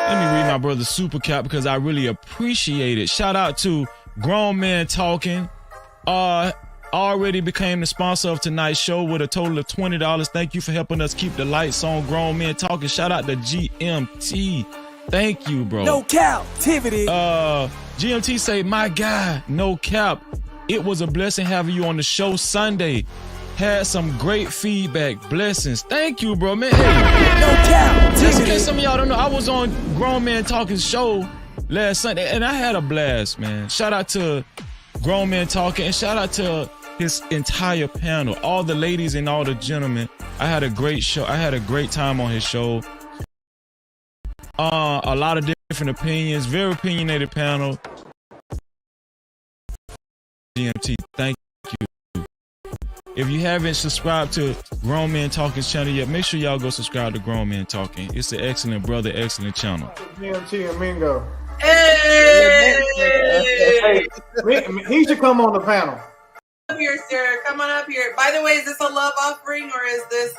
Let me read my brother's super cap because I really appreciate it. Shout out to Grown Man Talking. Already became the sponsor of tonight's show with a total of $20. Thank you for helping us keep the lights on. Grown Man Talking. Shout out to GMT. Thank you, bro. No captivity. GMT say, my guy, no cap. It was a blessing having you on the show Sunday. Had some great feedback. Blessings. Thank you, bro, man. Hey, no cap. Just in case some of y'all don't know, I was on Grown Man Talking's show last Sunday, and I had a blast, man. Shout out to Grown Man Talking, and shout out to his entire panel, all the ladies and all the gentlemen. I had a great show. I had a great time on his show. A lot of different opinions, very opinionated panel. GMT, thank you. If you haven't subscribed to Grown Man Talking's channel yet, make sure y'all go subscribe to Grown Man Talking. It's an excellent brother, excellent channel. GMT and Mingo. Hey! Hey, he should come on the panel. Come up here, sir. Come on up here. By the way, is this a love offering or is this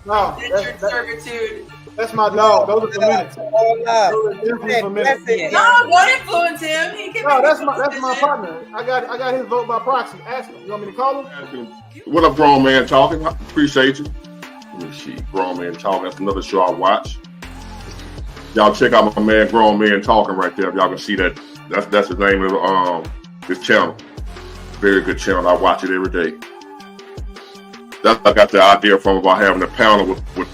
no, indentured servitude? That's my dog. Those are for minutes. For minutes. No, don't influence him. He can no, that's my partner. I got his vote by proxy. Ask him. You want me to call him? What up, Grown Man Talking? Appreciate you. Let me see. Grown Man Talking. That's another show I watch. Y'all check out my man Grown Man Talking right there. If y'all can see that. That's the name of his channel. Very good channel. I watch it every day. That's I got the idea from about having a panel with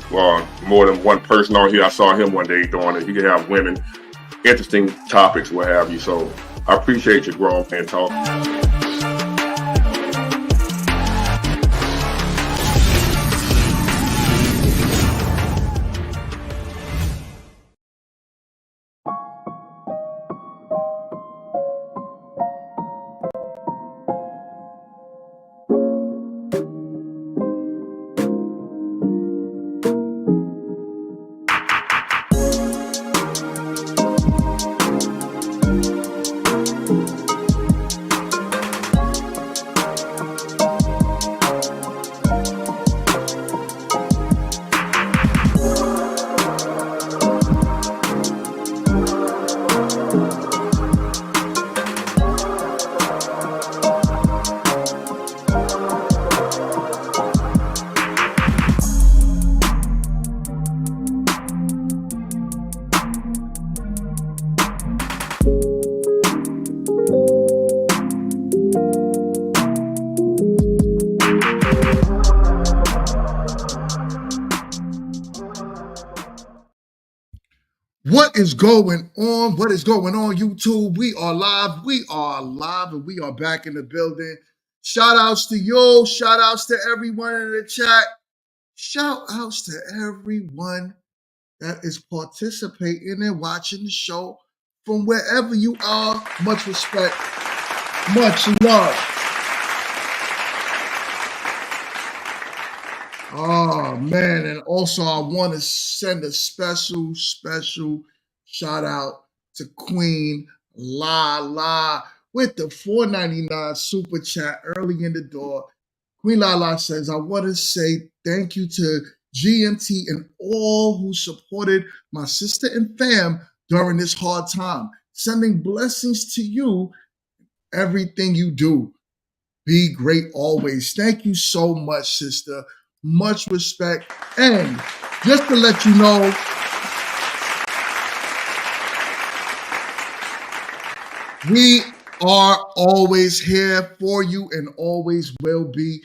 more than one person on here. I saw him one day doing it. He can have women, interesting topics, what have you. So I appreciate you, Grown Man Talking. What is going on? What is going on, YouTube? We are live, and we are back in the building. Shout outs to you. Shout outs to everyone in the chat. Shout outs to everyone that is participating and watching the show from wherever you are. Much respect, much love. Oh, man. And also, I want to send a special shout out to Queen La with the $4.99 super chat early in the door. Queen La says, I want to say thank you to GMT and all who supported my sister and fam during this hard time. Sending blessings to you, everything you do. Be great always. Thank you so much, sister. Much respect. And just to let you know, we are always here for you and always will be.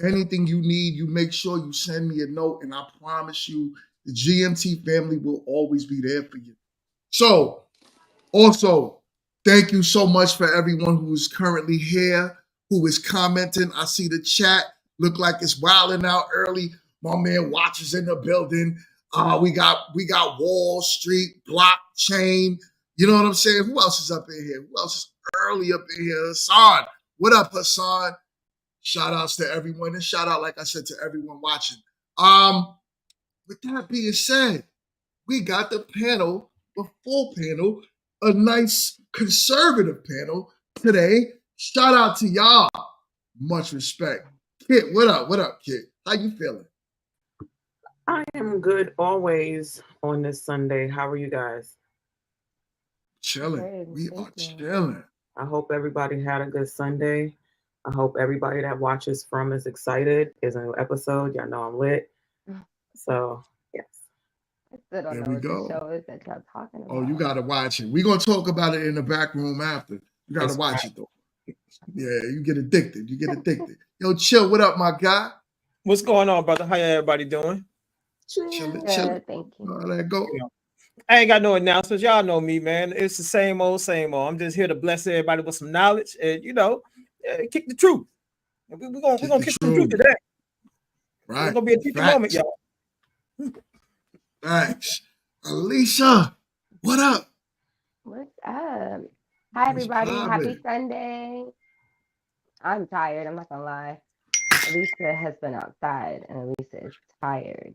Anything you need, you make sure you send me a note, and I promise you the GMT family will always be there for you. So, also, thank you so much for everyone who is currently here, who is commenting. I see the chat. Look like it's wilding out early. My man Watches in the building. We got Wall Street, Blockchain. You know what I'm saying? Who else is up in here? Who else is early up in here? Hassan. What up, Hassan? Shout outs to everyone. And shout out, like I said, to everyone watching. With that being said, we got the panel, the full panel, a nice conservative panel today. Shout out to y'all. Much respect. Kit, what up? What up, Kit? How you feeling? I am good always on this Sunday. How are you guys? chilling. We are Thank you. chilling. I hope everybody had a good Sunday. I hope everybody that watches from is excited. There's a new episode. Y'all know I'm lit. So, yes. I still don't There know we what go. the show is that y'all talking about. Oh, you got to watch it. We're going to talk about it in the back room after. You got to watch it, though. Yeah, you get addicted. You get addicted. Yo, Chill, what up, my guy? What's going on, brother? How everybody doing? Chilling, Good, chilling. thank you. Let it go. I ain't got no announcements. Y'all know me, man. It's the same old, same old. I'm just here to bless everybody with some knowledge and, kick the truth. We're gonna kick some truth today. Right. It's gonna be a teaching moment, y'all. Thanks. Alicia, what up? What's up? Hi, everybody. Happy Sunday. I'm tired. I'm not gonna lie. Alicia has been outside, and Alicia is tired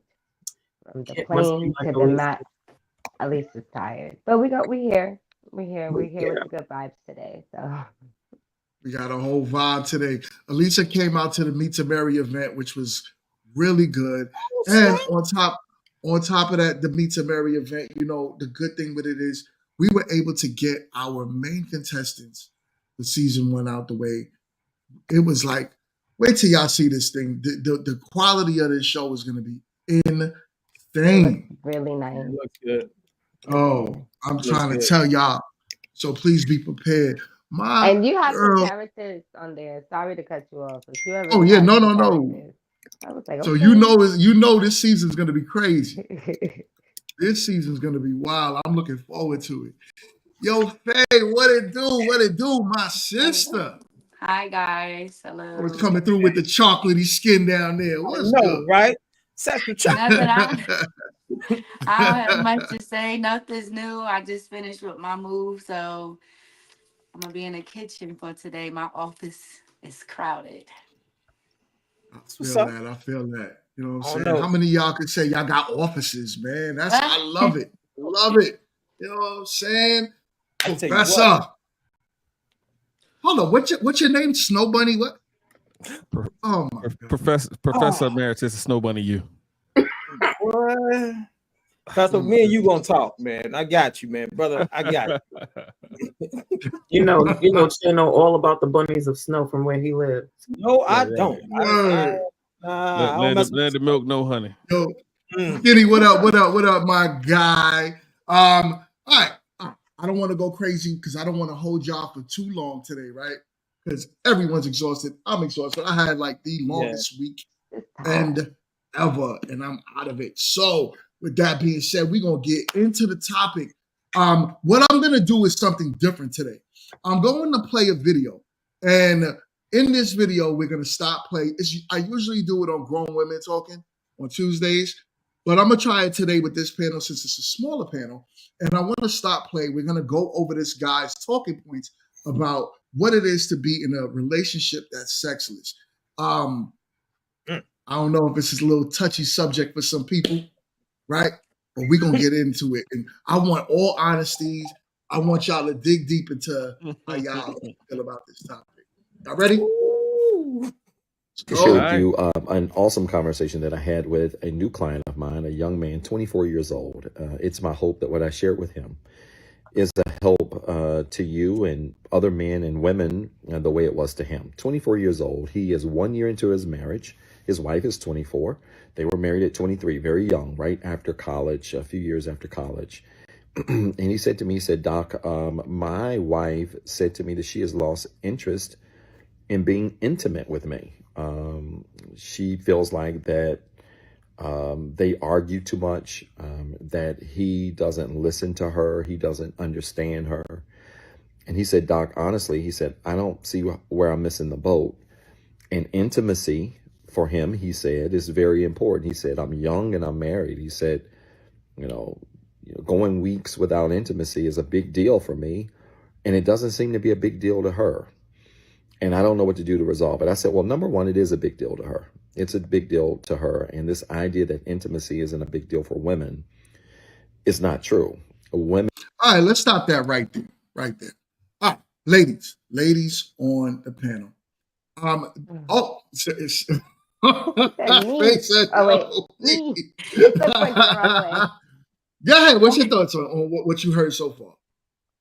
from the plane to the mat. Alicia's tired, but we here. We're here with the good vibes today. So we got a whole vibe today. Alicia came out to the Meet to Mary event, which was really good, and on top of that, the Meet to Mary event, the good thing with it is we were able to get our main contestants for season 1 out the way. It was like, wait till y'all see this thing. The quality of this show is going to be insane. Really nice. It looks good. Oh, I'm trying to tell y'all. So please be prepared. And you have some characters on there. Sorry to cut you off. Oh yeah, no. I was like, so okay. This season's going to be crazy. This season's going to be wild. I'm looking forward to it. Yo, Faye, what it do, my sister? Hi guys, hello. I was coming through with the chocolatey skin down there. What's good? Right? I don't have much to say. Nothing's new. I just finished with my move, so I'm gonna be in the kitchen for today. My office is crowded. I feel that. You know what I'm saying? How many of y'all could say y'all got offices, man? I love it. Love it. You know what I'm saying? Professor. Hold on, what's your name? Snow Bunny? What? Oh my God. Professor Emeritus Snow Bunny, you. What? Pastor, me and you gonna talk, man. I got you, man, brother. I got you. You know, all about the bunnies of snow from where he lives. No, I don't. Let the milk, no honey. Yo, Kitty, what up, my guy? All right. I don't want to go crazy because I don't want to hold y'all for too long today, right? Because everyone's exhausted. I'm exhausted. I had like the longest week and ever, and I'm out of it. So with that being said, we're going to get into the topic. What I'm going to do is something different today. I'm going to play a video. And in this video, we're going to stop play. I usually do it on Grown Women Talking on Tuesdays. But I'm going to try it today with this panel since it's a smaller panel. And I want to stop play. We're going to go over this guy's talking points about what it is to be in a relationship that's sexless. I don't know if this is a little touchy subject for some people, right? But we're going to get into it. And I want all honesties. I want y'all to dig deep into how y'all feel about this topic. Y'all ready? To share with you an awesome conversation that I had with a new client of mine, a young man, 24 years old. It's my hope that what I shared with him is a help to you and other men and women the way it was to him. 24 years old. He is 1 year into his marriage. His wife is 24. They were married at 23, very young, right after college, a few years after college. And he said to me, Doc, my wife said to me that she has lost interest in being intimate with me. She feels like that they argue too much, that he doesn't listen to her, he doesn't understand her. And he said, Doc, honestly, he said, I don't see where I'm missing the boat. And intimacy for him, he said, is very important. He said, I'm young and I'm married. He said, going weeks without intimacy is a big deal for me. And it doesn't seem to be a big deal to her. And I don't know what to do to resolve it. I said, well, number one, it is a big deal to her. It's a big deal to her. And this idea that intimacy isn't a big deal for women is not true. Women. All right, let's stop that right there. All right, ladies on the panel. Go ahead. What's your thoughts on what you heard so far?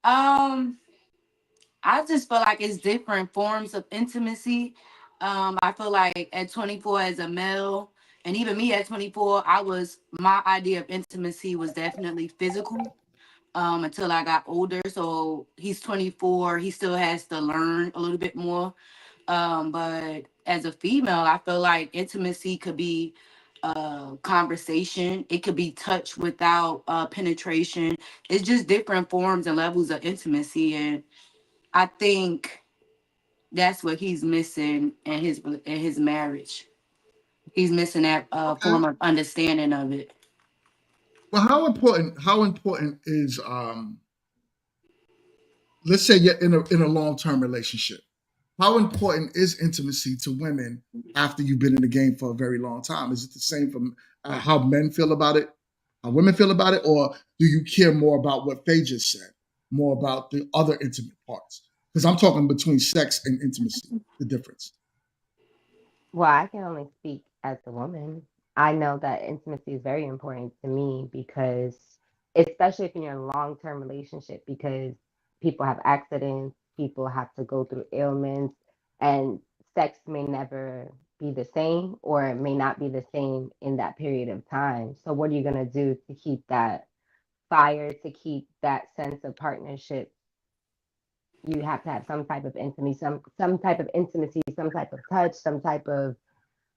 I just feel like it's different forms of intimacy. I feel like at 24 as a male, and even me at 24, my idea of intimacy was definitely physical. Until I got older. So he's 24. He still has to learn a little bit more. But as a female, I feel like intimacy could be conversation. It could be touch without penetration. It's just different forms and levels of intimacy, and I think that's what he's missing in his marriage. He's missing that Okay. form of understanding of it. Well, how important is let's say you're in a long-term relationship. How important is intimacy to women after you've been in the game for a very long time? Is it the same from how men feel about it, how women feel about it, or do you care more about what Faye just said, more about the other intimate parts? Because I'm talking between sex and intimacy, the difference. Well, I can only speak as a woman. I know that intimacy is very important to me because, especially if you're in a long term relationship, because people have accidents, people have to go through ailments, and sex may never be the same or it may not be the same in that period of time. So, what are you going to do to keep that fire, to keep that sense of partnership? You have to have some type of intimacy, some type of intimacy, some type of touch, some type of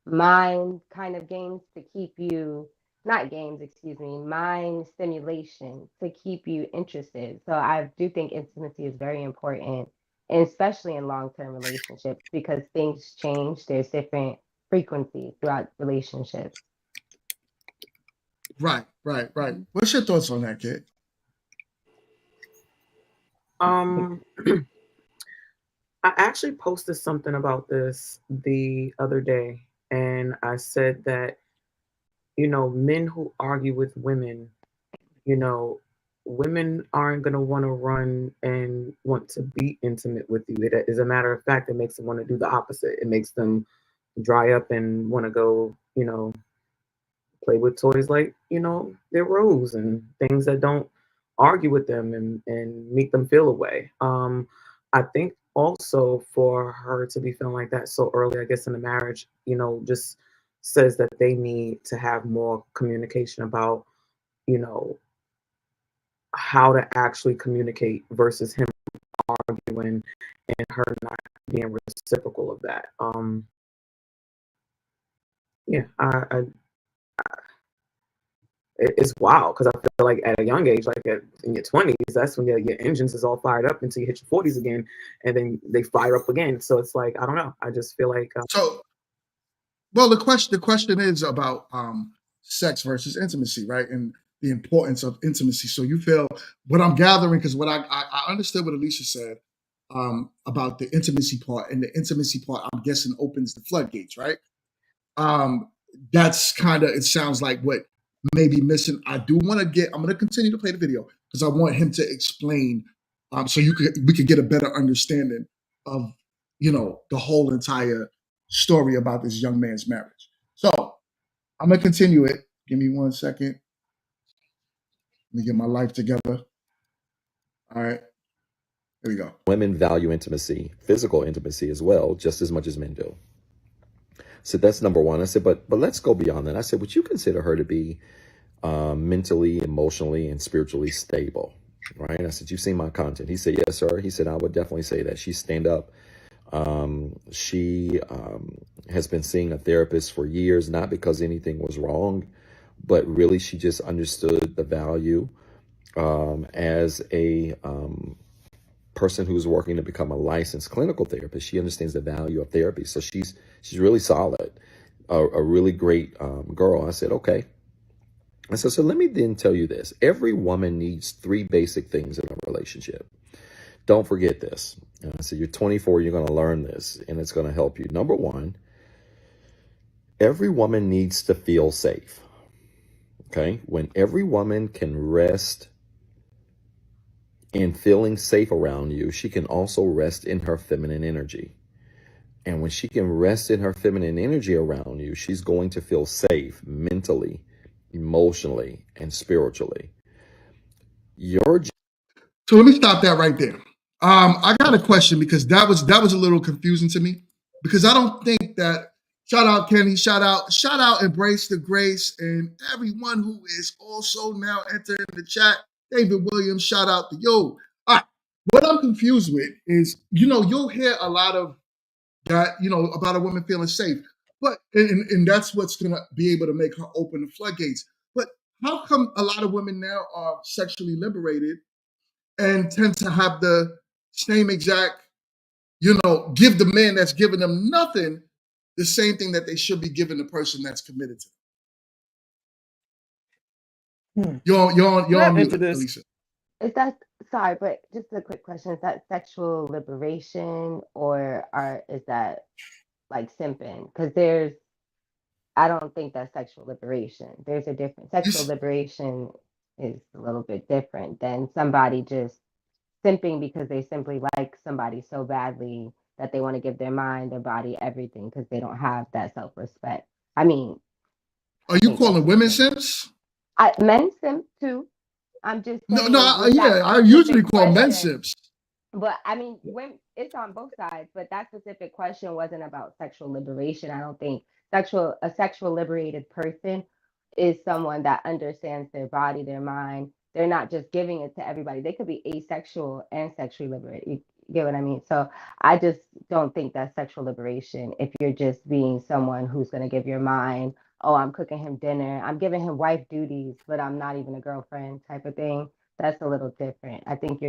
mind kind of games to keep you, not games, excuse me, mind stimulation to keep you interested. So I do think intimacy is very important, and especially in long-term relationships because things change. There's different frequencies throughout relationships. Right. What's your thoughts on that, kid? I actually posted something about this the other day, and I said that, men who argue with women, women aren't going to want to run and want to be intimate with you. As a matter of fact, it makes them want to do the opposite. It makes them dry up and want to go, play with toys like, their rose and things that don't argue with them and make them feel away. I think also for her to be feeling like that so early, I guess, in the marriage, just says that they need to have more communication about, how to actually communicate versus him arguing and her not being reciprocal of that. Yeah, it's wild because I feel like at a young age, like in your 20s, that's when your engines is all fired up until you hit your 40s again, and then they fire up again. So it's like, I don't know. I just feel like Well, the question is about sex versus intimacy, right? And the importance of intimacy. So you feel what I'm gathering, because what I understood what Alicia said about the intimacy part, and the intimacy part, I'm guessing, opens the floodgates, right? That's kind of, it sounds like what may be missing. I'm going to continue to play the video because I want him to explain so we could get a better understanding of, the whole entire story about this young man's marriage. So I'm going to continue it. Give me 1 second. Let me get my life together. All right. Here we go. Women value intimacy, physical intimacy as well, just as much as men do. So that's number one. I said, but let's go beyond that. I said, would you consider her to be mentally, emotionally, and spiritually stable? Right? I said, you've seen my content. He said, yes, sir. He said, I would definitely say that. She's stand up. She has been seeing a therapist for years, not because anything was wrong, but really she just understood the value as a person who's working to become a licensed clinical therapist. She understands the value of therapy. So she's really solid, a really great girl. I said, okay. I said, so let me then tell you this. Every woman needs 3 basic things in a relationship. Don't forget this. I said, you're 24, you're going to learn this, and it's going to help you. Number 1, every woman needs to feel safe. Okay? When every woman can rest in feeling safe around you, she can also rest in her feminine energy. And when she can rest in her feminine energy around you, she's going to feel safe mentally, emotionally, and spiritually. So let me stop that right there. I got a question because that was a little confusing to me because I don't think that. Shout out Kenny, shout out Embrace the Grace and everyone who is also now entering the chat. David Williams, shout out to you. All right. What I'm confused with is, you'll hear a lot of that, about a woman feeling safe. But and that's what's gonna be able to make her open the floodgates. But how come a lot of women now are sexually liberated and tend to have the same exact, give the man that's giving them nothing the same thing that they should be giving the person that's committed to them? You're on mute, Lisa. Is that, sorry, but just a quick question. Is that sexual liberation or is that like simping? Because I don't think that's sexual liberation. There's a difference. Sexual liberation is a little bit different than somebody just simping because they simply like somebody so badly that they want to give their mind, their body, everything because they don't have that self-respect. I mean, are you calling women simps? Men simp too. I'm just saying. I usually call men simps. But I mean, when it's on both sides, but that specific question wasn't about sexual liberation. I don't think a sexual liberated person is someone that understands their body, their mind. They're not just giving it to everybody. They could be asexual and sexually liberated. You get what I mean? So I just don't think that's sexual liberation if you're just being someone who's going to give your mind, oh, I'm cooking him dinner, I'm giving him wife duties, but I'm not even a girlfriend type of thing. That's a little different. I think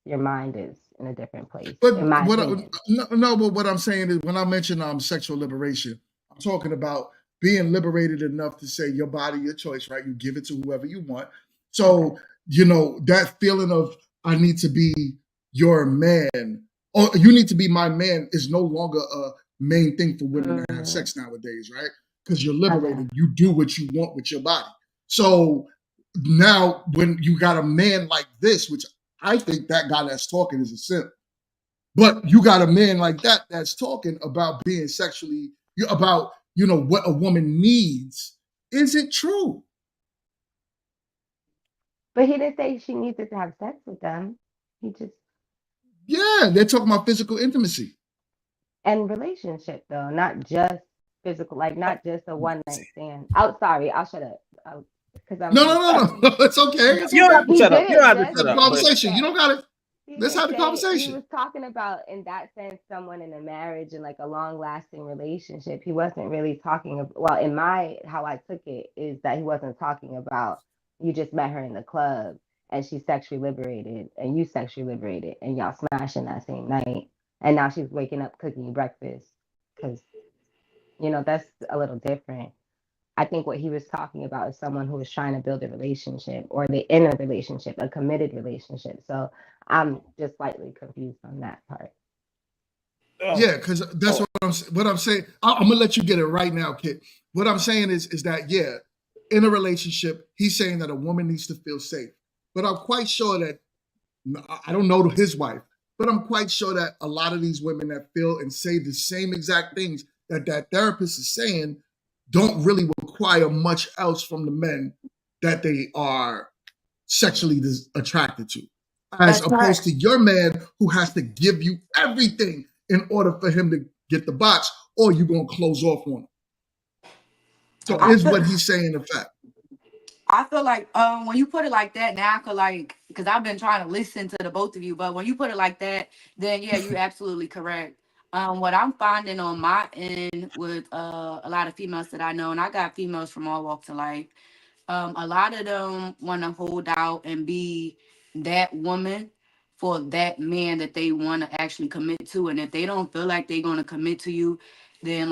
your mind is in a different place. But in my opinion. but what I'm saying is when I mention sexual liberation, I'm talking about being liberated enough to say your body, your choice, right? You give it to whoever you want. So, that feeling of I need to be your man, or you need to be my man is no longer a main thing for women to have sex nowadays, right? Because you're liberated. You do what you want with your body. So now when you got a man like this, which I think that guy that's talking is a simp, but you got a man like that that's talking about being sexually, about, what a woman needs. Is it true? But he didn't say she needed to have sex with them. He just. Yeah, they're talking about physical intimacy. And relationship though, not just physical, like not just a one night stand. Oh, sorry, I'll shut up. Because I'm no. It's okay. You don't have to shut up. You don't have to shut up. Conversation. You don't got it. Let's have the conversation. He was talking about, in that sense, someone in a marriage and like a long lasting relationship. He wasn't really talking about, well, in how I took it is that he wasn't talking about you just met her in the club and she's sexually liberated and you sexually liberated and y'all smashing that same night. And now she's waking up cooking you breakfast because, that's a little different. I think what he was talking about is someone who is trying to build a relationship or the inner relationship, a committed relationship. So I'm just slightly confused on that part. Yeah, because that's what I'm saying. I'm gonna let you get it right now, Kit. What I'm saying is that in a relationship, he's saying that a woman needs to feel safe. But I'm quite sure that I don't know his wife, but I'm quite sure that a lot of these women that feel and say the same exact things that therapist is saying don't really require much else from the men that they are sexually attracted to, as opposed to your man who has to give you everything in order for him to get the box, or you're going to close off on him. So is what he's saying in fact. I feel like when you put it like that, now I could because I've been trying to listen to the both of you, but when you put it like that, then yeah, you're absolutely correct. What I'm finding on my end with a lot of females that I know, and I got females from all walks of life, a lot of them want to hold out and be that woman for that man that they want to actually commit to. And if they don't feel like they're going to commit to you, then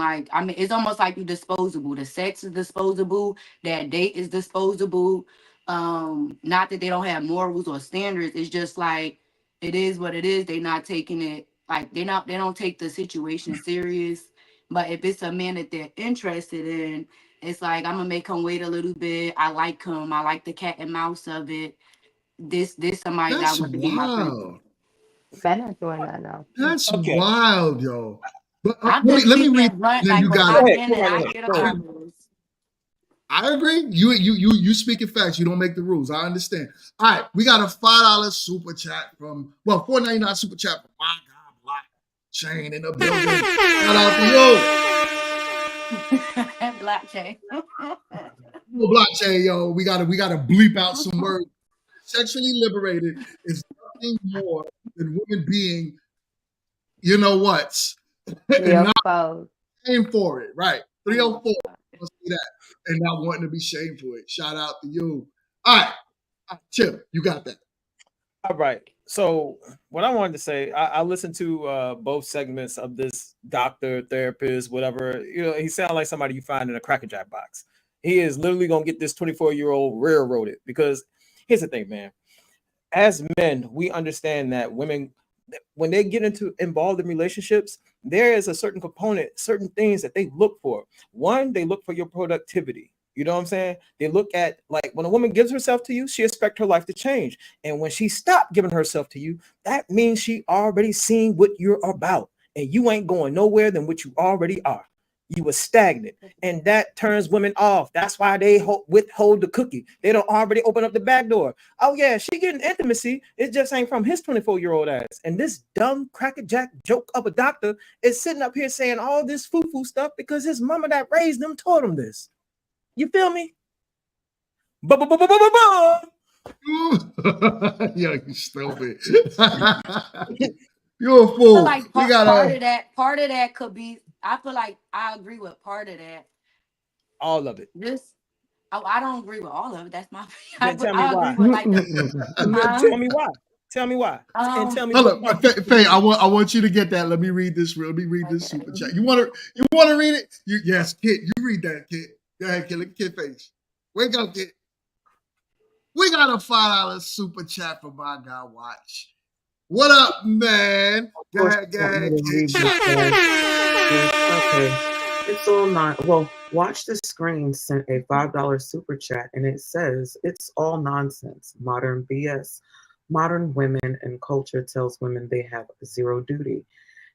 it's almost like you're disposable. The sex is disposable. That date is disposable. Not that they don't have morals or standards. It's just like, it is what it is. They're not taking it, they don't take the situation serious. But if it's a man that they're interested in, it's like, I'm gonna make him wait a little bit. I like him. I like the cat and mouse of it. This somebody that I want to be my friend. Men are doing that now. That's wild, yo. But I'm let me read. blunt, Then you what got I it. can, and I hear the others. I agree. You speaking facts. You don't make the rules. I understand. All right, we got a $5 super chat from $4.99 super chat from my God Blockchain in the building. Shout out to you. Blockchain. Blockchain, yo. We gotta bleep out some words. Sexually liberated is nothing more than women being, you know what, and not shame for it. Right. 304. Let's see that. And not wanting to be shamed for it. Shout out to you. All right. Chip, you got that. All right. So what I wanted to say, I listened to both segments of this doctor, therapist, whatever. You know, he sounds like somebody you find in a Cracker Jack box. He is literally gonna get this 24-year-old railroaded because here's the thing, man. As men, we understand that women, when they get involved in relationships, there is a certain component, certain things that they look for. One, they look for your productivity. You know what I'm saying? They look at, like, when a woman gives herself to you, she expects her life to change. And when she stopped giving herself to you, that means she already seen what you're about. And you ain't going nowhere than what you already are. You were stagnant, and that turns women off. That's why they withhold the cookie. They don't already open up the back door. Oh yeah, she getting intimacy. It just ain't from his 24-year-old ass. And this dumb crackerjack joke of a doctor is sitting up here saying all this foo-foo stuff because his mama that raised him taught him this. You feel me? Yo, you stupid. You're a fool. Like part of that could be. I feel like I agree with part of that. All of it. I don't agree with all of it. That's my. Then tell me why. Agree with like Tell me why. Tell me why. And tell me. Hold up, Faye. I want you to get that. Let me read this. Let me read this super chat. You want to read it? Yes, Kid. You read that, Kid. Go ahead, Kid. Look at Kid face. Wake up, Kid. We got a $5 super chat for my guy. Watch. What up, man? Go ahead, Kid. Okay. It's all not. Well, Watch the Screen sent a $5 super chat, and it says, "It's all nonsense. Modern BS. Modern women and culture tells women they have zero duty.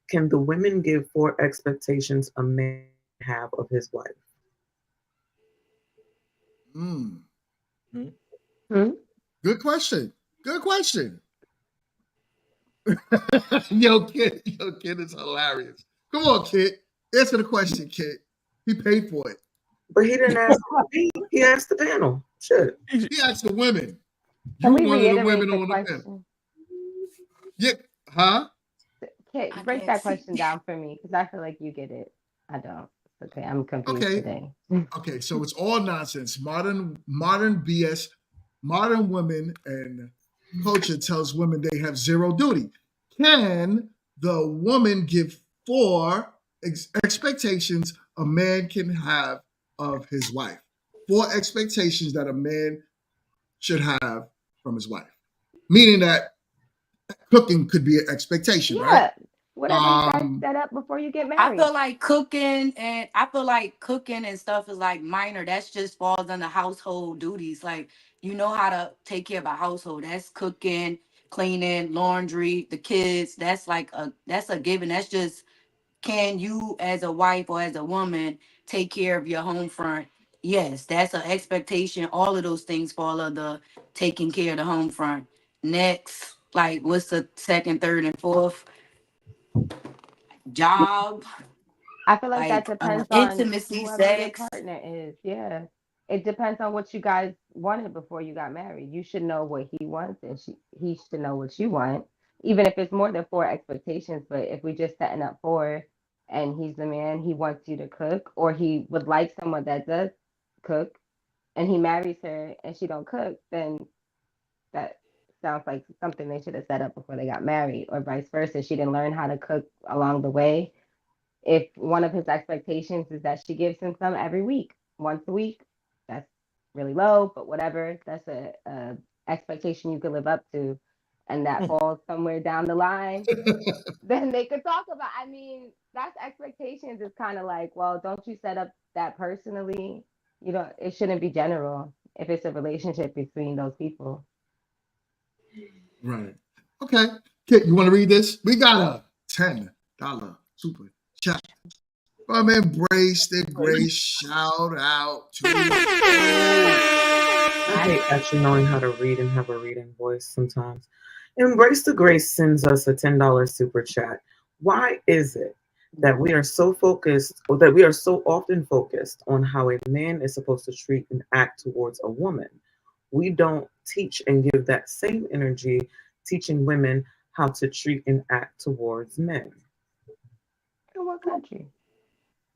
Can the women give 4 expectations a man have of his wife?" Good question. Good question. Yo, Kid is hilarious. Come on, Kid. Answer the question, Kid. He paid for it. But he didn't ask me. He asked the panel. Shit. He asked the women. Can we one of the reiterate women the on question? the panel. Yeah. Huh? Break that question down for me because I feel like you get it. I don't. Okay, I'm confused today. Okay, so it's all nonsense. Modern BS. Modern women and culture tells women they have zero duty. Can the woman give 4 expectations a man can have of his wife? 4 expectations that a man should have from his wife. Meaning that cooking could be an expectation, right? Whatever you guys set up before you get married. I feel like cooking and stuff is like minor. That's just falls under household duties. Like, you know how to take care of a household. That's cooking, cleaning, laundry, the kids. That's a given. That's just, can you as a wife or as a woman take care of your home front? Yes, that's an expectation. All of those things fall under taking care of the home front. Next, like, what's the second, third, and fourth? Job. I feel like that depends on intimacy, whoever sex. your partner is. Yeah. It depends on what you guys wanted before you got married. You should know what he wants, and he should know what you want, even if it's more than 4 expectations. But if we just setting up 4 and he's the man, he wants you to cook, or he would like someone that does cook, and he marries her and she don't cook, then that sounds like something they should have set up before they got married, or vice versa. She didn't learn how to cook along the way. If one of his expectations is that she gives him some every week, once a week, that's really low, but whatever, that's a expectation you could live up to, and that falls somewhere down the line, then they could talk about. I mean, that's expectations is kind of like, well, don't you set up that personally? You know, it shouldn't be general if it's a relationship between those people. Right. Okay. Kit, you want to read this? We got a $10 super chat from Embrace the Grace. Shout out to I hate actually knowing how to read and have a reading voice sometimes. Embrace the Grace sends us a $10 super chat. Why is it that we are so focused, or that we are so often focused on how a man is supposed to treat and act towards a woman? We don't teach and give that same energy teaching women how to treat and act towards men. In what country?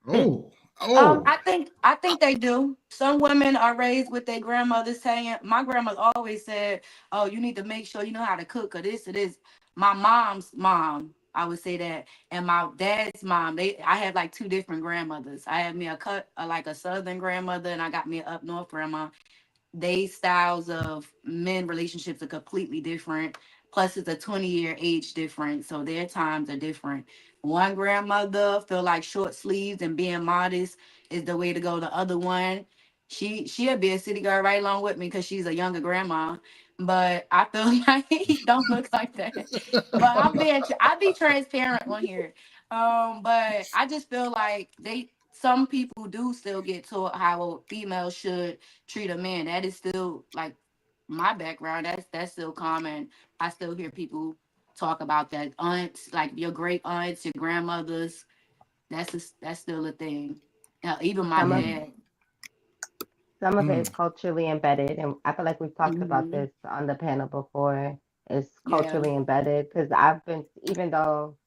I think they do. Some women are raised with their grandmothers saying, my grandmother always said, "Oh, you need to make sure you know how to cook or this or this." My mom's mom, I would say that, and my dad's mom. I had like two different grandmothers. I had me like a southern grandmother, and I got me an up north grandma. They styles of men relationships are completely different. Plus, it's a 20-year age difference, so their times are different. One grandmother feel like short sleeves and being modest is the way to go. The other one, she'll be a city girl right along with me because she's a younger grandma. But I feel like he don't look like that. But I be transparent on here. But I just feel like some people do still get taught how a female should treat a man. That is still like my background. That's still common. I still hear people talk about that. Aunts, like your great aunts, your grandmothers. That's still a thing. Even my Some of dad. some of it is culturally embedded, and I feel like we've talked about Mhm. this on the panel before. It's Yeah. culturally embedded because I've been, even though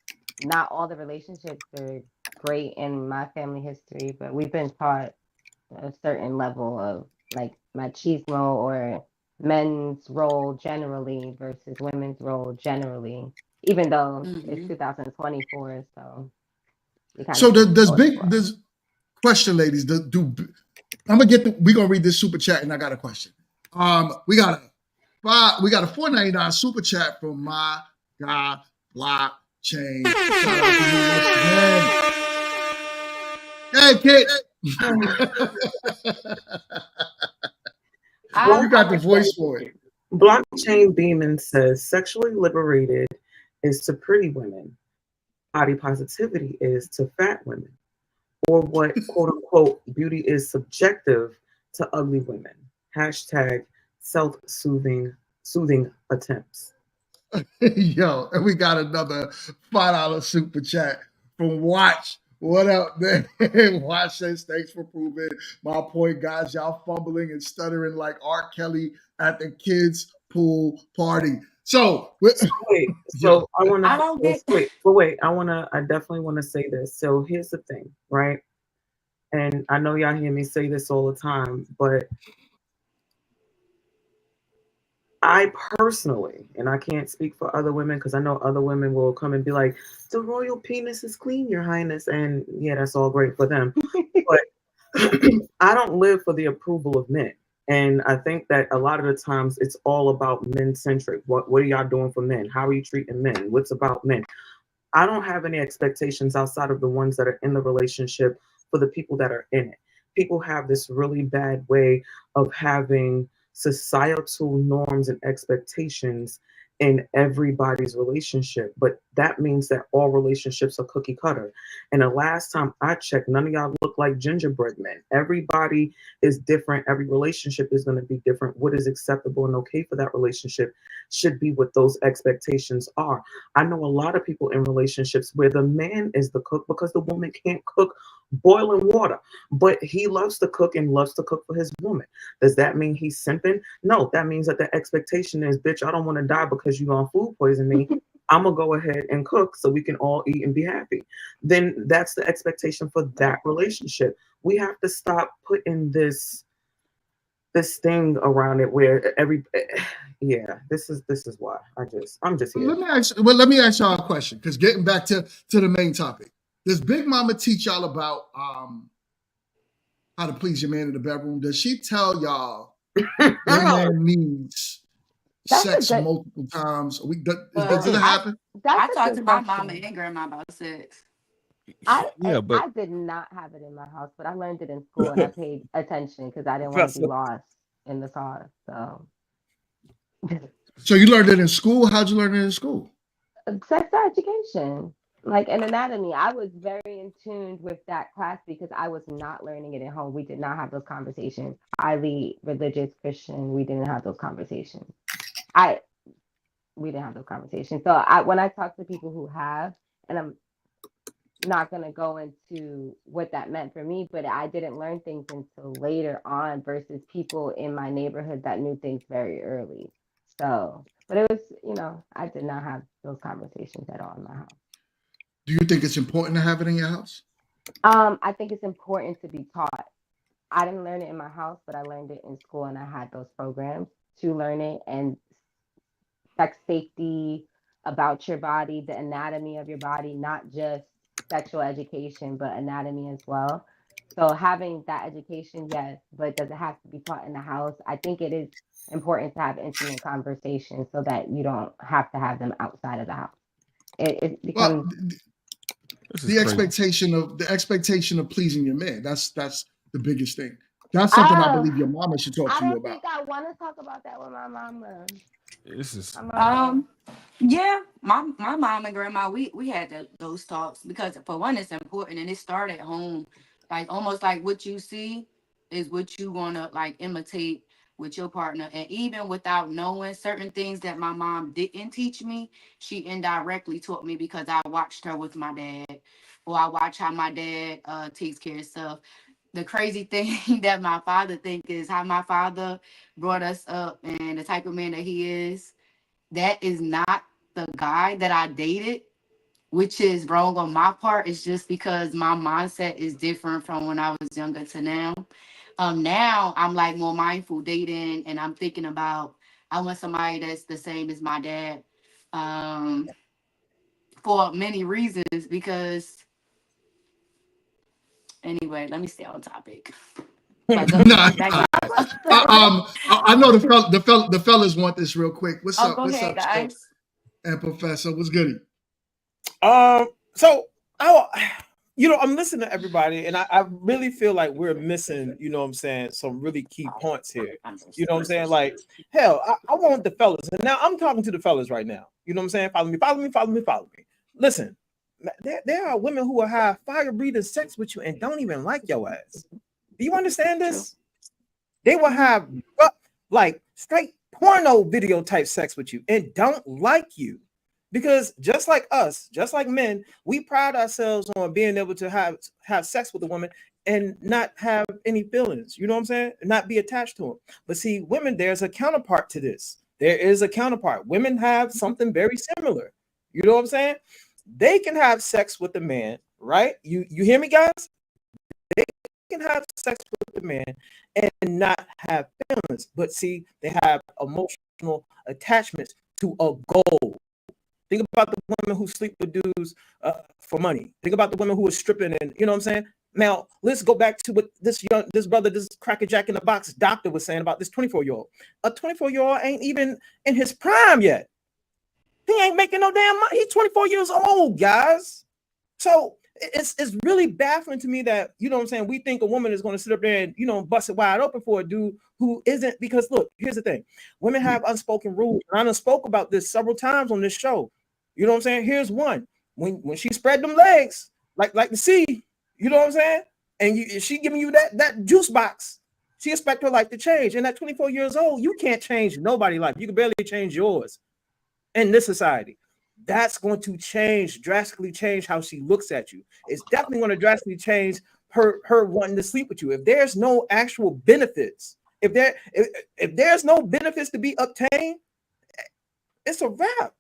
not all the relationships are great in my family history, but we've been taught a certain level of like machismo or men's role generally versus women's role generally, even though it's Mhm. 2024, so we kind So of just does go with the big flow. does question, ladies? I'm gonna we gonna read this super chat, and I got a question. We got a $4.99 super chat from my guy Blockchain. Shout out to you once again. Hey, kid. You got the voice for it. Blockchain Beeman says sexually liberated is to pretty women, body positivity is to fat women, or what quote unquote beauty is subjective to ugly women. Hashtag soothing attempts. Yo, and we got another $5 super chat from Watch. What up, man? Watch says, thanks for proving my point, guys. Y'all fumbling and stuttering like R. Kelly at the kids' pool party. So wait, so I want to. I don't get. Wait. I definitely want to say this. So here's the thing, right? And I know y'all hear me say this all the time, but I personally, and I can't speak for other women because I know other women will come and be like, the royal penis is clean, Your Highness. And yeah, that's all great for them. But I don't live for the approval of men. And I think that a lot of the times it's all about men centric. What are y'all doing for men? How are you treating men? What's about men? I don't have any expectations outside of the ones that are in the relationship for the people that are in it. People have this really bad way of having societal norms and expectations in everybody's relationship, but that means that all relationships are cookie cutter. And the last time I checked, none of y'all look like gingerbread men. Everybody is different. Every relationship is going to be different. What is acceptable and okay for that relationship should be what those expectations are. I know a lot of people in relationships where the man is the cook because the woman can't cook boiling water, but he loves to cook and loves to cook for his woman. Does that mean he's simping? No, that means that the expectation is, bitch, I don't want to die because you're gonna food poison me. I'm gonna go ahead and cook so we can all eat and be happy. Then that's the expectation for that relationship. We have to stop putting this thing around it where this is why I'm just here. Let me ask y'all a question, because getting back to the main topic, does Big Mama teach y'all about how to please your man in the bedroom? Does she tell y'all your man needs sex multiple times a week? Does it happen? I talked to my mama and grandma about sex. I did not have it in my house, but I learned it in school and I paid attention because I didn't want to be lost in the sauce. So you learned it in school? How'd you learn it in school? Sex education. like in anatomy, I was very in tune with that class because I was not learning it at home. We did not have those conversations. Highly religious Christian, we didn't have those conversations. We didn't have those conversations. So when I talk to people who have, and I'm not going to go into what that meant for me, but I didn't learn things until later on versus people in my neighborhood that knew things very early. So, but it was, I did not have those conversations at all in my house. Do you think it's important to have it in your house? I think it's important to be taught. I didn't learn it in my house, but I learned it in school, and I had those programs to learn it, and sex safety, about your body, the anatomy of your body, not just sexual education, but anatomy as well. So having that education, yes, but does it have to be taught in the house? I think it is important to have intimate conversations so that you don't have to have them outside of the house. It becomes the expectation of pleasing your man. That's the biggest thing. That's something I believe your mama should talk to you about. I don't think I want to talk about that with my mama. This is yeah, my mom and grandma, we had those talks because for one, it's important and it started at home. Like almost like what you see is what you wanna like imitate with your partner. And even without knowing certain things that my mom didn't teach me, she indirectly taught me because I watched her with my dad, or I watch how my dad takes care of stuff. The crazy thing that my father think is how my father brought us up and the type of man that he is. That is not the guy that I dated, which is wrong on my part. It's just because my mindset is different from when I was younger to now. Now I'm like more mindful dating, and I'm thinking about I want somebody that's the same as my dad, for many reasons. Because anyway, let me stay on topic. I know the fellas want this real quick. What's up? What's up, guys? And Professor, what's good? So I'm listening to everybody, and I really feel like we're missing, what I'm saying, some really key points here. You know what I'm saying? Like, hell, I want the fellas, and now I'm talking to the fellas right now. You know what I'm saying? Follow me. Listen, there are women who will have fire-breathing sex with you and don't even like your ass. Do you understand this? They will have like straight porno video type sex with you and don't like you. Because just like us, just like men, we pride ourselves on being able to have sex with a woman and not have any feelings. You know what I'm saying? Not be attached to them. But see, women, there's a counterpart to this. There is a counterpart. Women have something very similar. You know what I'm saying? They can have sex with a man, right? You hear me, guys? They can have sex with a man and not have feelings. But see, they have emotional attachments to a goal. Think about the women who sleep with dudes for money. Think about the women who are stripping, and you know what I'm saying? Now, let's go back to what this brother, this crackerjack in the box doctor was saying about this 24-year-old. A 24-year-old ain't even in his prime yet. He ain't making no damn money. He's 24 years old, guys. So it's really baffling to me that, you know what I'm saying, we think a woman is going to sit up there and, bust it wide open for a dude who isn't. Because look, here's the thing. Women have unspoken rules. And I done spoke about this several times on this show. You know what I'm saying? Here's one. When she spread them legs, like the sea, you know what I'm saying? And she giving you that juice box, she expect her life to change. And at 24 years old, you can't change nobody's life. You can barely change yours in this society. That's going to drastically change how she looks at you. It's definitely going to drastically change her wanting to sleep with you. If there's no actual benefits, if there's no benefits to be obtained, it's a wrap.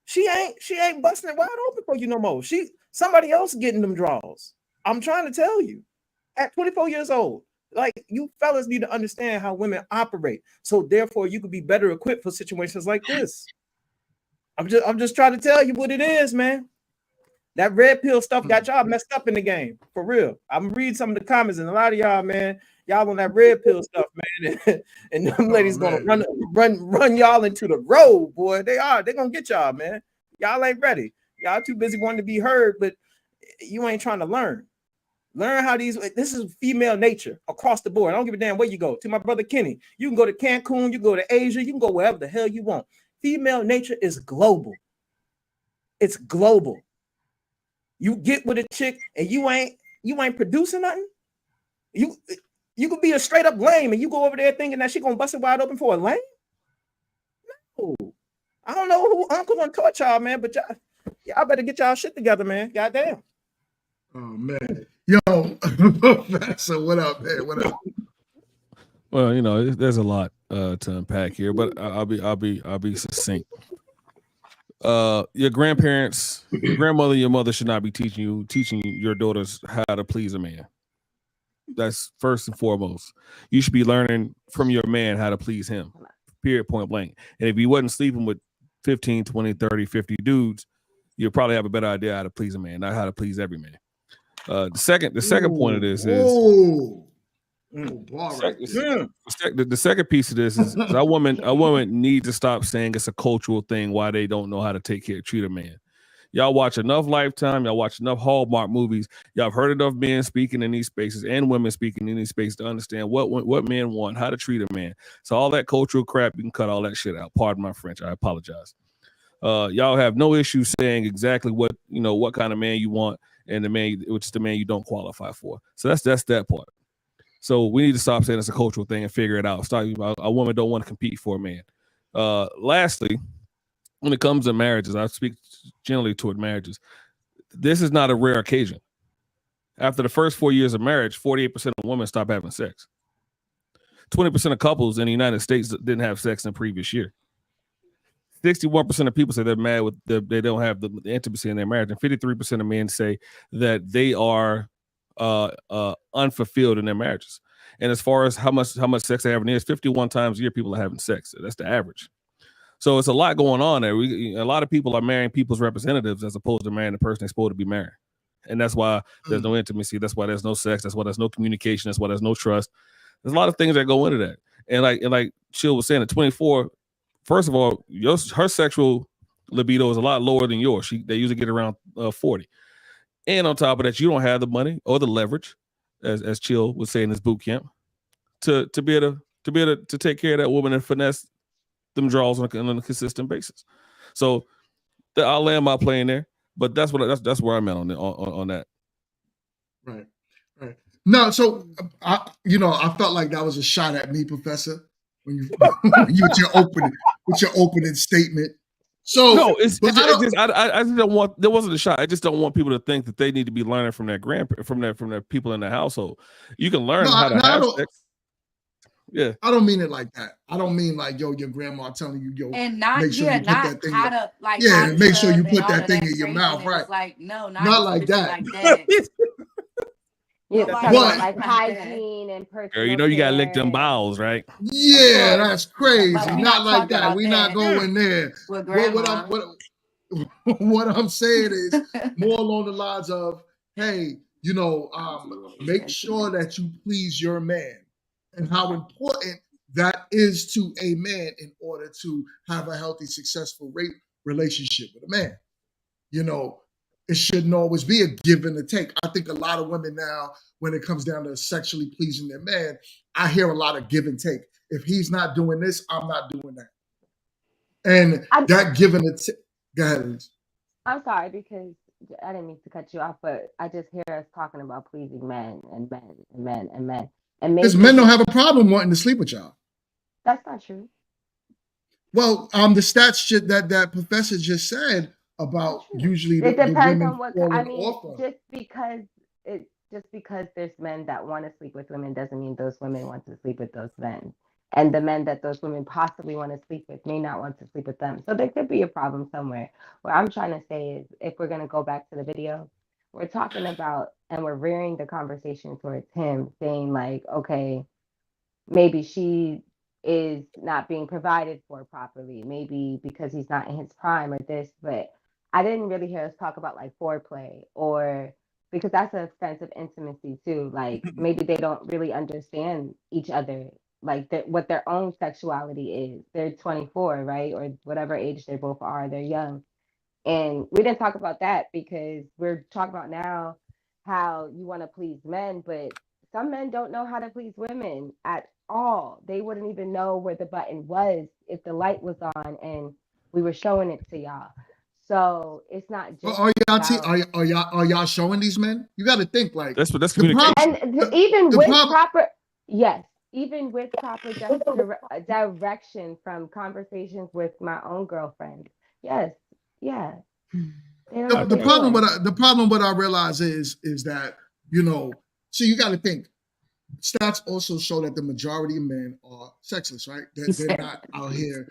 She ain't busting it wide open for you no more. Somebody else getting them draws. I'm trying to tell you. At 24 years old, like, you fellas need to understand how women operate. So therefore you could be better equipped for situations like this. I'm just trying to tell you what it is, man. That red pill stuff got y'all messed up in the game, for real. I'm reading some of the comments, and a lot of y'all, man, y'all on that red pill stuff, man. And them ladies gonna run y'all into the road, boy. They're gonna get y'all, man. Y'all ain't ready. Y'all too busy wanting to be heard, but you ain't trying to learn. Learn how this is female nature across the board. I don't give a damn where you go. To my brother Kenny, you can go to Cancun, you can go to Asia, you can go wherever the hell you want. Female nature is global. It's global. You get with a chick and you ain't producing nothing. You could be a straight up lame and you go over there thinking that she gonna bust it wide open for a lame. No, I don't know who uncle done taught y'all, man, but y'all better get y'all shit together, man. Goddamn. Oh man, yo, so what up, man? What up? Well, you know, there's a lot to unpack here, but I'll be succinct. Your grandparents, your grandmother, your mother should not be teaching your daughters how to please a man. That's first and foremost. You should be learning from your man how to please him. Period, point blank. And if you wasn't sleeping with 15, 20, 30, 50 dudes, you'll probably have a better idea how to please a man, not how to please every man. The second point of this is the second piece of this is a woman need to stop saying it's a cultural thing why they don't know how to treat a man. Y'all watch enough Lifetime, y'all watch enough Hallmark movies, y'all have heard enough men speaking in these spaces and women speaking in these spaces to understand what men want, how to treat a man. So all that cultural crap, you can cut all that shit out. Pardon my French, I apologize. Y'all have no issue saying exactly what kind of man you want and the man which is the man you don't qualify for. So that's that part. So we need to stop saying it's a cultural thing and figure it out. Stop. A woman don't want to compete for a man. Lastly, when it comes to marriages, I speak generally toward marriages. This is not a rare occasion. After the first 4 years of marriage, 48% of women stop having sex. 20% of couples in the United States didn't have sex in the previous year. 61% of people say they're mad with they don't have the intimacy in their marriage, and 53% of men say that they are unfulfilled in their marriages. And as far as how much sex they have in years, 51 times a year people are having sex. So that's the average. So it's a lot going on there. A lot of people are marrying people's representatives as opposed to marrying the person they're supposed to be marrying. And that's why there's no intimacy. That's why there's no sex. That's why there's no communication. That's why there's no trust. There's a lot of things that go into that. And like Chill was saying, at 24, first of all, her sexual libido is a lot lower than yours. They usually get around 40. And on top of that, you don't have the money or the leverage, as Chill would say in his boot camp, to be able to take care of that woman and finesse them draws on a consistent basis. So I'll land my plane there, but that's where I'm at on that. Right. No, so I felt like that was a shot at me, Professor, when you with your opening statement. So no, I just don't want. There wasn't a shot. I just don't want people to think that they need to be learning from their from their people in the household. You can learn how to have sex. Yeah, I don't mean it like that. I don't mean like your grandma telling you and not make sure you put that thing how to like make sure you put that thing in your mouth, right? Like no, not like that. Like that. Yeah, like hygiene and personal Girl, you know you gotta lick them bowels, right? Yeah, that's crazy. Not like that. We're not going there. What I'm saying is more along the lines of, hey, make sure that you please your man, and how important that is to a man in order to have a healthy, successful relationship with a man. It shouldn't always be a give and a take. I think a lot of women now, when it comes down to sexually pleasing their man, I hear a lot of give and take. If he's not doing this, I'm not doing that. And that give and a take. Go ahead, Liz. I'm sorry, because I didn't mean to cut you off, but I just hear us talking about pleasing men and men and men and men. And because men don't have a problem wanting to sleep with y'all. That's not true. Well, the stats that Professor just said about usually it depends the women on what I mean. Just because there's men that want to sleep with women doesn't mean those women want to sleep with those men. And the men that those women possibly want to sleep with may not want to sleep with them. So there could be a problem somewhere. What I'm trying to say is, if we're going to go back to the video, we're talking about, and we're rearing the conversation towards him, saying like, okay, maybe she is not being provided for properly, maybe because he's not in his prime or this, but I didn't really hear us talk about like foreplay, or because that's a sense of intimacy too. Like maybe they don't really understand each other, like what their own sexuality is. They're 24, right? Or whatever age they both are, they're young. And we didn't talk about that because we're talking about now how you want to please men, but some men don't know how to please women at all. They wouldn't even know where the button was if the light was on and we were showing it to y'all. So it's not just Are y'all about, are y'all showing these men? You got to think like That's the communication. and even with proper, yes, even with proper direction from conversations with my own girlfriend. Yes, yeah. The problem what I realize is that, you know, so you got to think. Stats also show that the majority of men are sexless, right? They're not out here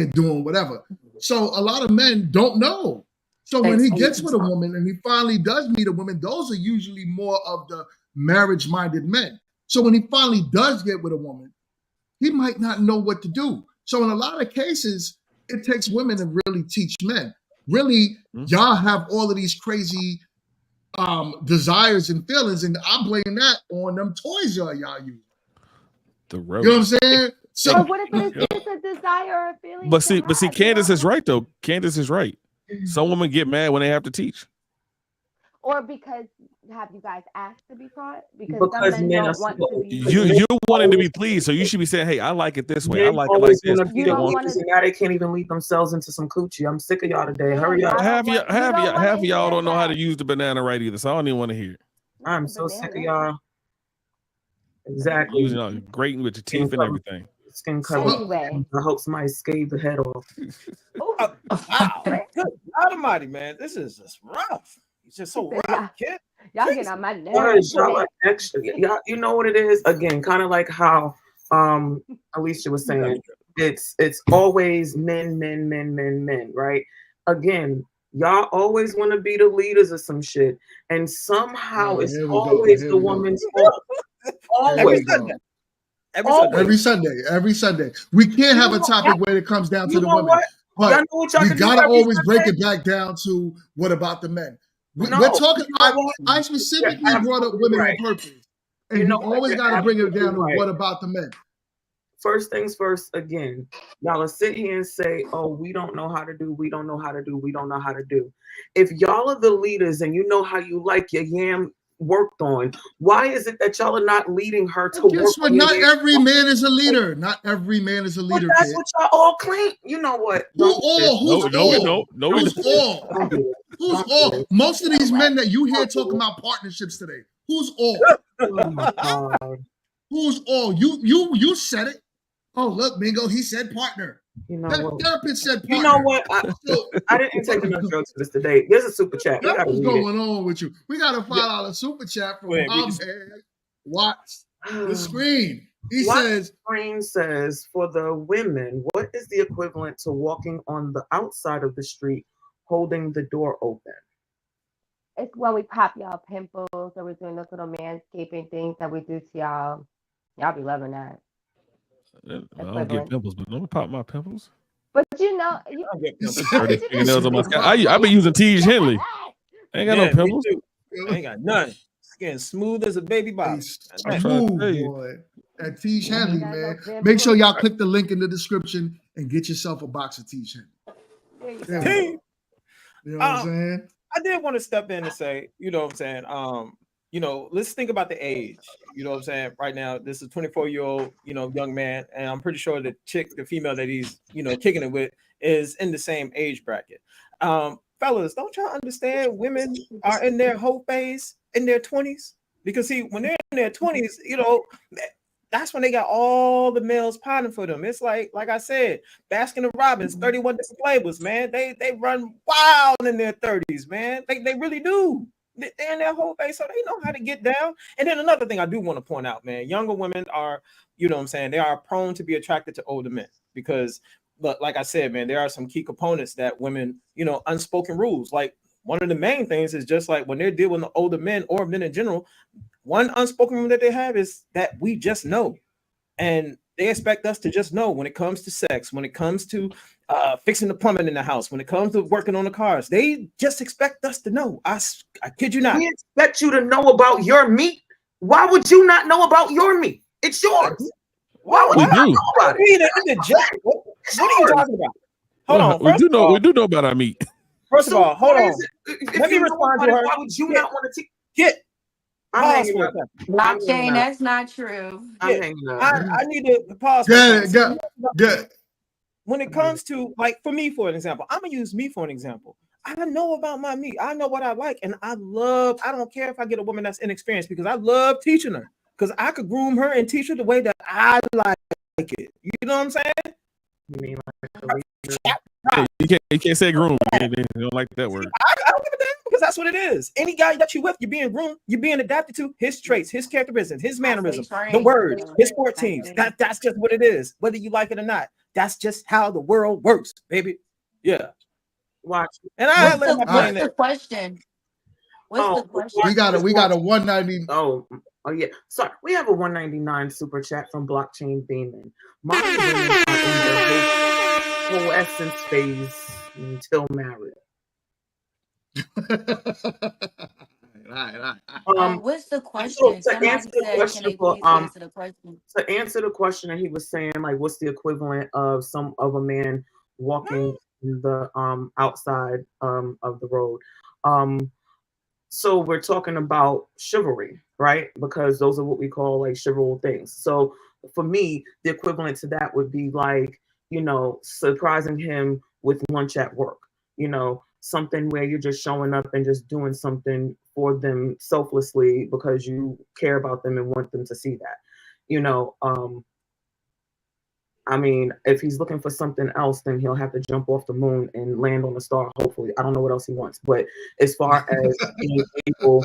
doing whatever. So a lot of men don't know. So when he gets with a woman and he finally does meet a woman, those are usually more of the marriage-minded men. So when he finally does get with a woman, he might not know what to do. So in a lot of cases, it takes women to really teach men. Really, y'all have all of these crazy desires and feelings, and I blame that on them toys y'all use. The you know what I'm saying? So what if it is just a desire or a feeling? But see, Candace is right though. Candace is right. Some women get mad when they have to teach. Or because have you guys asked to be taught? Because some men don't want to be. You're wanting to be pleased, so you should be saying, "Hey, I like it this way. I like it like this." You don't want to. Now they can't even lead themselves into some coochie. I'm sick of y'all today. Hurry up. Half of y'all don't know how to use the banana right either, so I don't even want to hear it. I'm so sick of y'all. Exactly. Using grating with your teeth and everything. Skin color. Anyway. I hope somebody scathed the head off. Wow. Good Almighty, man. This is just rough. It's just so rough, kid. Y'all getting on my nerves. Y'all are extra. Y'all, you know what it is? Again, kind of like how Alicia was saying. It's always men, right? Again, y'all always want to be the leaders of some shit. And somehow it's always the woman's fault. Always. Every Sunday. We can't have a topic where it comes down to the women. But we gotta always break it back down to what about the men? We're talking. I specifically brought up women on purpose, and you always got to bring it down to what about the men? First things first. Again, y'all will sit here and say, "Oh, we don't know how to do. We don't know how to do. We don't know how to do." If y'all are the leaders and you know how you like your yam worked on, why is it that y'all are not leading her to work? Guess what? Not every man is a leader. Not every man is a leader. But that's what y'all all claim. You know what? Who's all? Who's all? Most of these men that you hear talking about partnerships today. Who's all? Who's all? You said it. Oh, look, Mingo, he said partner. You know that what? therapist said partner. You know what? I didn't take enough drugs for this today. There's a super chat. What's going on with you? We got a $5 super chat from my man. Watch the screen. He says, screen says, for the women, what is the equivalent to walking on the outside of the street holding the door open? It's when we pop y'all pimples or we're doing those little manscaping things that we do to y'all. Y'all be loving that. I don't get pimples, but don't pop my pimples. But you know, fingernails on my scalp. I've been using T.G. Henley. I ain't got no pimples. I ain't got none. Skin smooth as a baby box. Smooth, boy. At T.G. Henley, man. Make sure y'all click the link in the description and get yourself a box of T.G. Henley. You know what I'm saying? I did want to step in and say, you know what I'm saying? Let's think about the age. You know what I'm saying? Right now, this is a 24-year-old, young man, and I'm pretty sure the female that he's, kicking it with is in the same age bracket. Fellas, don't y'all understand women are in their whole phase in their 20s? Because see, when they're in their 20s, that's when they got all the males pining for them. It's like I said, Baskin & Robbins, 31 different flavors, man. They run wild in their 30s, man. They really do. They're in their whole face, so they know how to get down. And then another thing I do want to point out, man, younger women are, they are prone to be attracted to older men because, but like I said, man, there are some key components that women, unspoken rules. Like one of the main things is just like when they're dealing with older men or men in general, one unspoken rule that they have is that we just know. And they expect us to just know when it comes to sex, when it comes to fixing the plumbing in the house, when it comes to working on the cars. They just expect us to know. I kid you not. We expect you to know about your meat. Why would you not know about your meat? It's yours. Why would you not know about it? What are you talking about? Hold on. We do know about our meat. First of all, hold on. Let me respond to her. Why would you not want to get? Blockchain, that's not true. I need to pause. Good. when it comes to, like, for me, for an example, I'm gonna use me for an example. I know about my me. I know what I like, and I don't care if I get a woman that's inexperienced, because I love teaching her, because I could groom her and teach her the way that I like it. You know what I'm saying? You mean like Hey, you can't say groom. You don't like that word. I don't give a damn, because that's what it is. Any guy that you with, you're being groomed, you're being adapted to his traits, his characteristics, his mannerisms, the words, his sport teams. That's just what it is, whether you like it or not. That's just how the world works, baby. Yeah. Watch. And I let my what's the question? What's the question? We got a 190. Oh yeah. Sorry, we have a 199 super chat from Blockchain Beeman. Modern women are in their whole essence phase until marriage. What's the question? So to answer the question, answer the question? To answer the question, that he was saying, like, what's the equivalent of a man walking the outside of the road? So we're talking about chivalry, right? Because those are what we call like chivalrous things. So for me, the equivalent to that would be like, you know, surprising him with lunch at work, you know, something where you're just showing up and just doing something for them selflessly because you care about them and want them to see that, you know. I mean, if he's looking for something else, then he'll have to jump off the moon and land on a star, hopefully. I don't know what else he wants. But as far as being able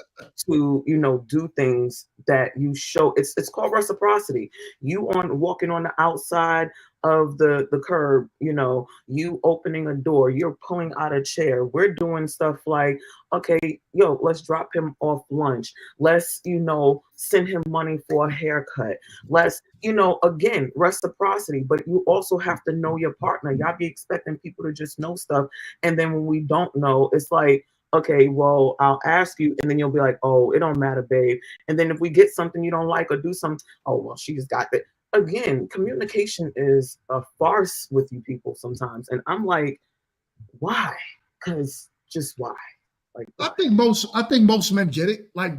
to, you know, do things that you show, it's called reciprocity. You walking on the outside of the curb, you know, you opening a door, you're pulling out a chair. We're doing stuff like, okay, yo, let's drop him off lunch. Let's, you know, send him money for a haircut. Let's, you know, again, reciprocity. But you also have to know your partner. Y'all be expecting people to just know stuff. And then when we don't know, it's like, okay, well, I'll ask you. And then you'll be like, oh, it don't matter, babe. And then if we get something you don't like or do something, oh, well, she's got it. Again, communication is a farce with you people sometimes. And I'm like, why? Because just why? Like, why? I think most men get it. Like,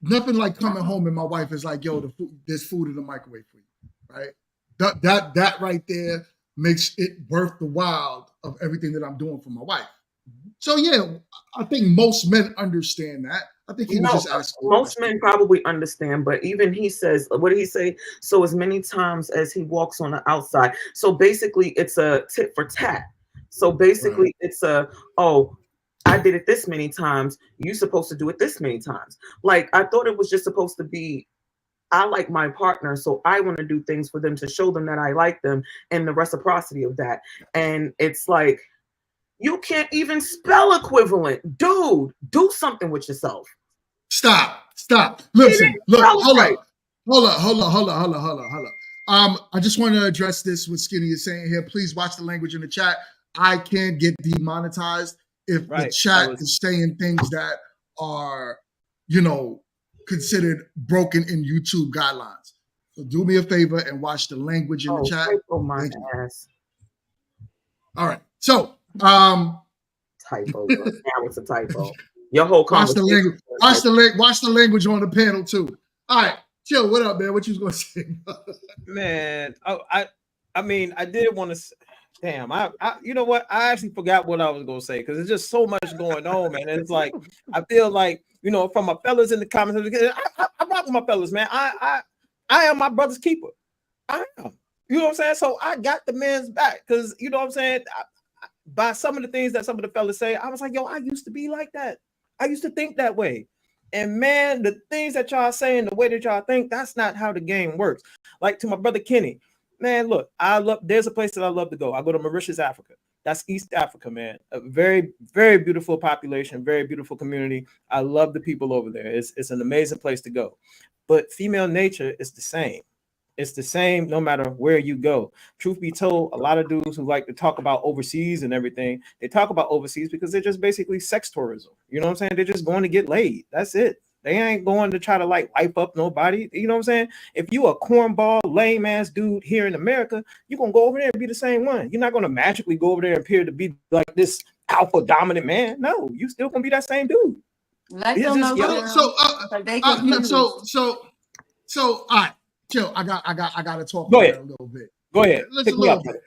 nothing like coming home and my wife is like, yo, there's food in the microwave for you, right? That right there makes it worth the while of everything that I'm doing for my wife. So yeah, I think most men understand that. I think he was just asking. Most men probably understand, but even he says, what did he say? So as many times as he walks on the outside. So basically it's a tit for tat. So basically it's oh, I did it this many times. You're supposed to do it this many times. Like, I thought it was just supposed to be, I like my partner, so I want to do things for them to show them that I like them and the reciprocity of that. And it's like, you can't even spell equivalent. Dude, do something with yourself. Stop. Listen, look, hold on. I just want to address this, what Skinny is saying here. Please watch the language in the chat. I can get demonetized if the chat is saying things that are, you know, considered broken in YouTube guidelines. So do me a favor and watch the language in the chat. Oh my ass. All right. So typo. Now it's a typo. Your whole conversation. Watch the language on the panel too. All right, Chill. What up, man? What you was gonna say? Man, I mean, I did want to. Damn, I you know what? I actually forgot what I was gonna say because there's just so much going on, man. And it's like I feel like, you know, from my fellas in the comments, I rock with my fellas, man. I am my brother's keeper. I am. You know what I'm saying? So I got the man's back because, you know what I'm saying. By some of the things that some of the fellas say, I was like, yo, I used to be like that. I used to think that way. And man, the things that y'all saying, the way that y'all think, that's not how the game works. Like to my brother Kenny, man, look, there's a place that I love to go. I go to Mauritius, Africa. That's East Africa, man. A very, very beautiful population, very beautiful community. I love the people over there. It's an amazing place to go. But female nature is the same. It's the same no matter where you go. Truth be told, a lot of dudes who like to talk about overseas and everything, they talk about overseas because they're just basically sex tourism. You know what I'm saying? They're just going to get laid. That's it. They ain't going to try to like wipe up nobody. You know what I'm saying? If you a cornball, lame ass dude here in America, you're going to go over there and be the same one. You're not going to magically go over there and appear to be like this alpha dominant man. No, you still going to be that same dude. So all right, Chill. I got to talk Go about ahead. it a little bit. Go ahead. Let's a Pick me up. little bit.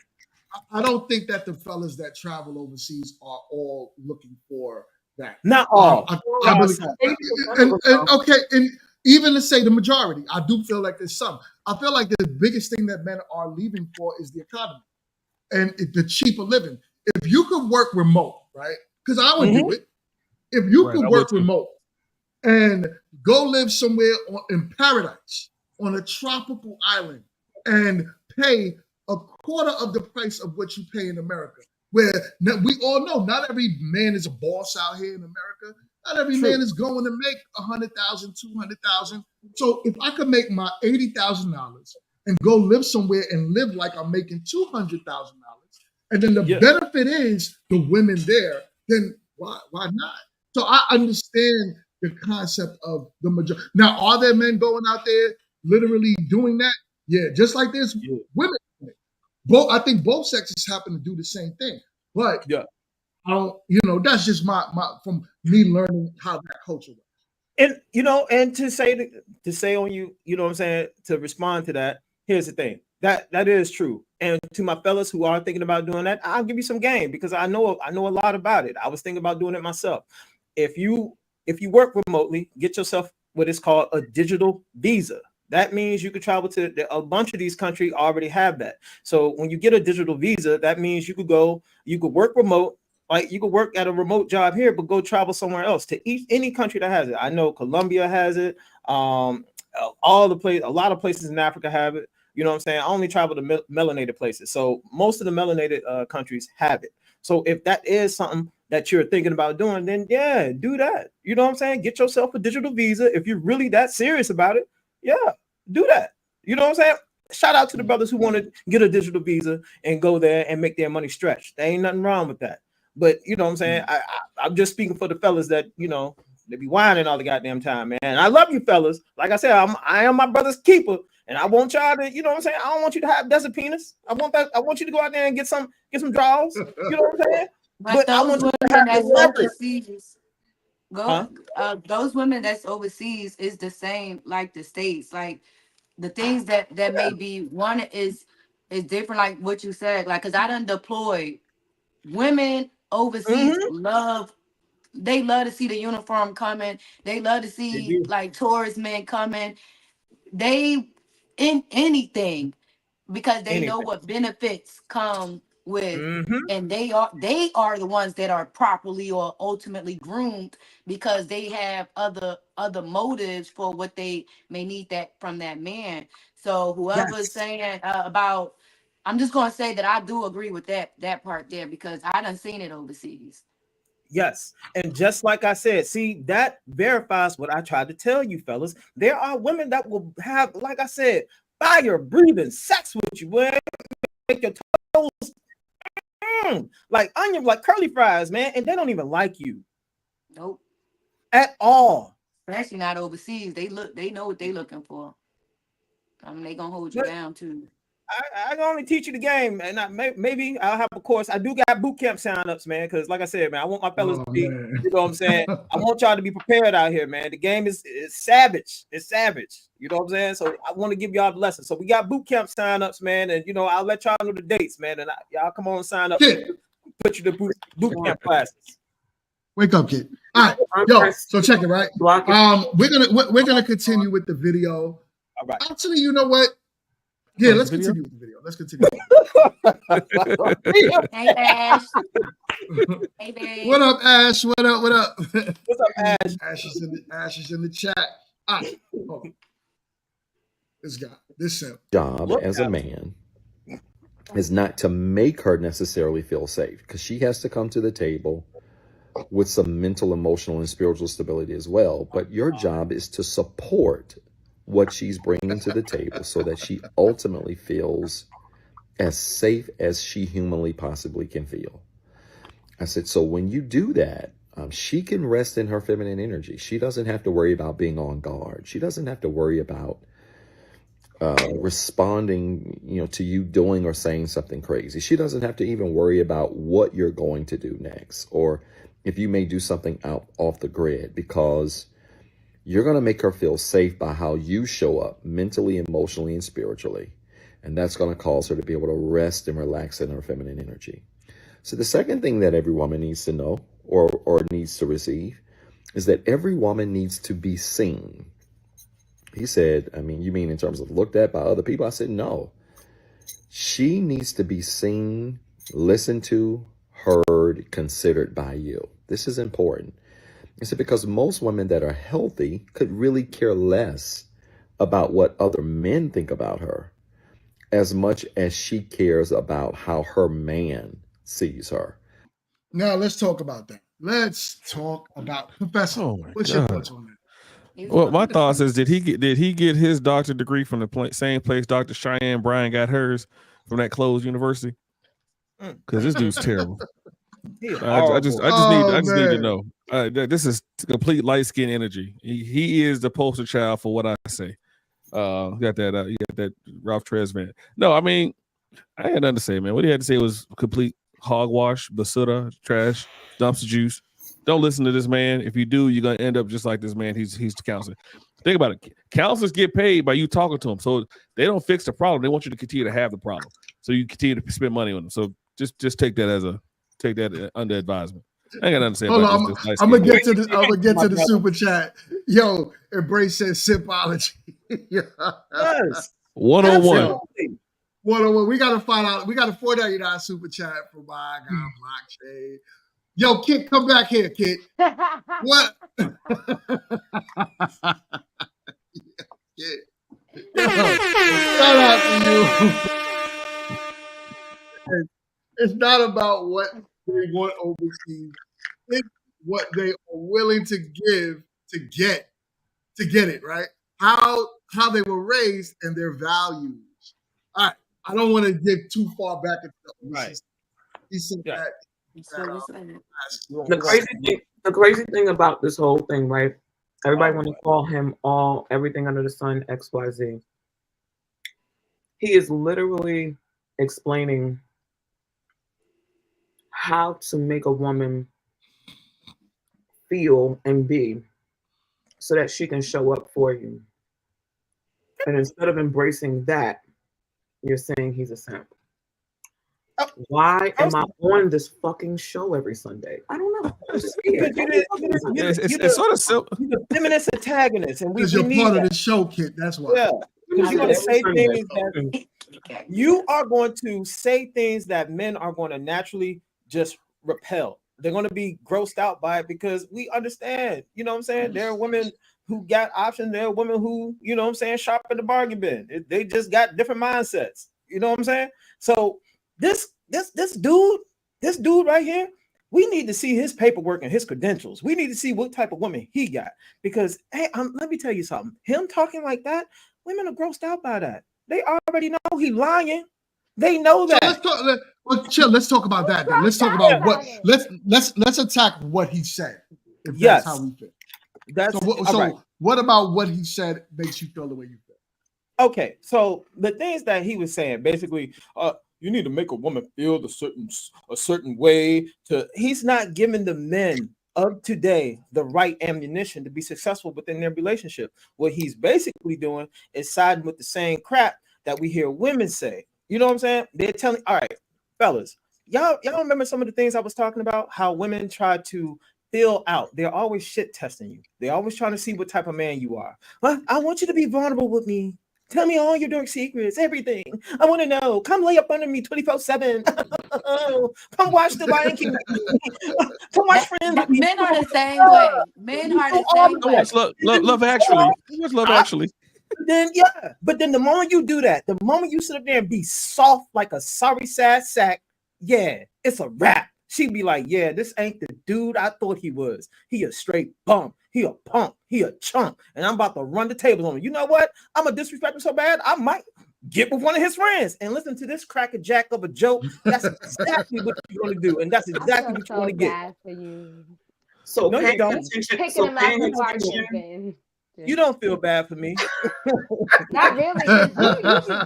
I don't think that the fellas that travel overseas are all looking for that. Not all. I believe, and okay, and even to say the majority, I do feel like there's some. I feel like the biggest thing that men are leaving for is the economy and the cheaper living. If you could work remote, right? Because I would do it. If you could work remote and go live somewhere in paradise on a tropical island and pay a quarter of the price of what you pay in America, where we all know not every man is a boss out here in America. Not every man is going to make $100,000, $200,000. So if I could make my $80,000 and go live somewhere and live like I'm making $200,000, and then the benefit is the women there, then why not? So I understand the concept of the majority. Now, are there men going out there literally doing that? Yeah, just like there's women. I think both sexes happen to do the same thing. But I don't, that's just my from me learning how that culture works. And and to say on you, you know what I'm saying, to respond to that, here's the thing. That is true. And to my fellas who are thinking about doing that, I'll give you some game because I know a lot about it. I was thinking about doing it myself. If you work remotely, get yourself what is called a digital visa. That means you could travel to a bunch of these countries already have that. So when you get a digital visa, that means you could work remote, like you could work at a remote job here, but go travel somewhere else to any country that has it. I know Colombia has it. A lot of places in Africa have it. You know what I'm saying? I only travel to melanated places. So most of the melanated countries have it. So if that is something that you're thinking about doing, then yeah, do that. You know what I'm saying? Get yourself a digital visa. If you're really that serious about it, yeah, do that. You know what I'm saying? Shout out to the brothers who want to get a digital visa and go there and make their money stretch. There ain't nothing wrong with that. But you know what I'm saying? I'm just speaking for the fellas that, they be whining all the goddamn time, man. And I love you fellas. Like I said, I am my brother's keeper. And I want y'all to, you know what I'm saying? I don't want you to have desert penis. I want you to go out there and get some draws. You know what I'm saying? But I want those you to women have that's overseas, those women that's overseas is the same like the States. Like the things that may be one is different, like what you said. Like, cause I done deployed women overseas they love to see the uniform coming. They love to see like tourist men coming. They in anything because they know what benefits come with, and they are the ones that are properly or ultimately groomed because they have other motives for what they may need that from that man. So whoever's saying about, I'm just gonna say that I do agree with that part there because I done seen it overseas. Yes. And just like I said, see, that verifies what I tried to tell you, fellas. There are women that will have, like I said, fire breathing sex with you, boy. Make your toes like onion, like curly fries, man. And they don't even like you. Nope. At all. Especially not overseas. They know what they looking for. They gonna hold you down too. I can only teach you the game, and maybe I'll have a course. I do got boot camp signups, man, because like I said, man, I want my fellas to be, you know what I'm saying? I want y'all to be prepared out here, man. The game is savage. It's savage. You know what I'm saying? So I want to give y'all the lesson. So we got boot camp signups, man, and I'll let y'all know the dates, man, and y'all come on and sign up. Put you to boot camp classes. Wake up, kid. All right, yo. So check it, right? We're gonna continue with the video. All right. Actually, you know what? Yeah, let's continue with the video. Let's continue. Hey, Ash. Hey, babe. What up, Ash? What up? What's up, Ash? Ash is in the chat. All right. This guy, this job as a man is not to make her necessarily feel safe, because she has to come to the table with some mental, emotional, and spiritual stability as well. But your job is to support what she's bringing to the table so that she ultimately feels as safe as she humanly possibly can feel. I said, so when you do that, she can rest in her feminine energy. She doesn't have to worry about being on guard. She doesn't have to worry about responding, to you doing or saying something crazy. She doesn't have to even worry about what you're going to do next, or if you may do something out off the grid, because you're going to make her feel safe by how you show up mentally, emotionally, and spiritually. And that's going to cause her to be able to rest and relax in her feminine energy. So the second thing that every woman needs to know or needs to receive is that every woman needs to be seen. He said, I mean, you mean in terms of looked at by other people? I said, no. She needs to be seen, listened to, heard, considered by you. This is important. I said, because most women that are healthy could really care less about what other men think about her as much as she cares about how her man sees her. Now let's talk about that. Let's talk about Professor. Oh my What's your God. thoughts on that? Well, my thoughts is did he get his doctorate degree from the same place Dr. Cheyenne Bryan got hers from that closed university? Because this dude's terrible. I just need to know. This is complete light skin energy. He is the poster child for what I say. You got that Ralph Tresvant. No, I mean I had nothing to say, man. What he had to say was complete hogwash, basura, trash, dumps of juice. Don't listen to this man. If you do, you're gonna end up just like this man. He's the counselor. Think about it. Counselors get paid by you talking to them, so they don't fix the problem. They want you to continue to have the problem, so you continue to spend money on them. So just take that under advisement. I ain't got nothing to say Hold about on, this. I'm gonna get to the super chat. Yo, Embrace says simpology. Yes. 101. 101. We gotta find out. We got a $4.99 super chat from my guy Blockchain. Yo, Kit, come back here, Kit. What? Kit. Shout out to you. It's not about what they want overseas. It's what they are willing to give to get it, right? How they were raised and their values. All right. I don't want to dig too far back into the right. He said that. The crazy thing about this whole thing, right? Everybody want to call him everything under the sun, XYZ. He is literally explaining how to make a woman feel and be so that she can show up for you. And instead of embracing that, you're saying he's a simp. Why am I on this fucking show every Sunday? I don't know. It's sort of simple. You're the feminist antagonist, and because you're part of the show, Kit. That's why. Yeah, because you're going to say things that you are going to say things that men are going to naturally just repel. They're going to be grossed out by it because we understand. You know what I'm saying? There are women who got options. There are women who, you know what I'm saying, shop at the bargain bin. They just got different mindsets. You know what I'm saying? So this dude right here, we need to see his paperwork and his credentials. We need to see what type of woman he got. Because hey, let me tell you something. Him talking like that, women are grossed out by that. They already know he lying. They know that. So let's talk about that. Then. Let's talk about what. Let's attack what he said. If that's how we feel. What about what he said makes you feel the way you feel? Okay, so the things that he was saying, basically, you need to make a woman feel a certain way. He's not giving the men of today the right ammunition to be successful within their relationship. What he's basically doing is siding with the same crap that we hear women say. You know what I'm saying? They're telling, all right, fellas, y'all remember some of the things I was talking about? How women try to fill out. They're always shit testing you. They're always trying to see what type of man you are. Well, I want you to be vulnerable with me. Tell me all your dark secrets, everything. I want to know. Come lay up under me 24/7. Come watch The Lion King. Come watch Friends. Men are the same way. Men are the same way. Love Actually. What's Love Actually? But then the moment you do that, the moment you sit up there and be soft like a sorry sad sack, yeah, it's a wrap. She'd be like, yeah, this ain't the dude I thought he was. He a straight bum. He a punk. He a chump. And I'm about to run the tables on him. You know what? I'm going to disrespect him so bad, I might get with one of his friends and listen to this crackerjack of a joke. That's exactly what you're going to do. And that's exactly what you want to get. For you. So no, you don't. Picking him out the bargain. You don't feel bad for me. Not really. You be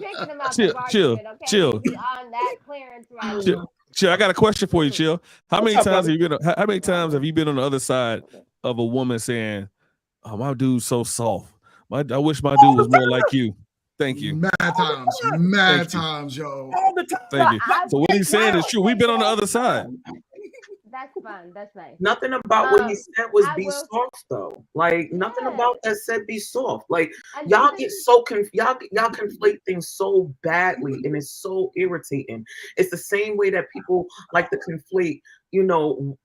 picking him out the bargain. Chill. On that clearance right. Chill, I got a question for you, Chill. How many times have you been on the other side of a woman saying, "Oh, my dude's so soft. I wish my dude was more like you." Thank you. Mad times, yo. All the time. Thank you. I So what he's saying is true. We've been on the other side. That's fun. That's nice. Nothing about what he said was I be will- soft though. Like nothing about that said be soft. Like And y'all even- get so y'all conflate things so badly, and it's so irritating. It's the same way that people like to conflate, you know,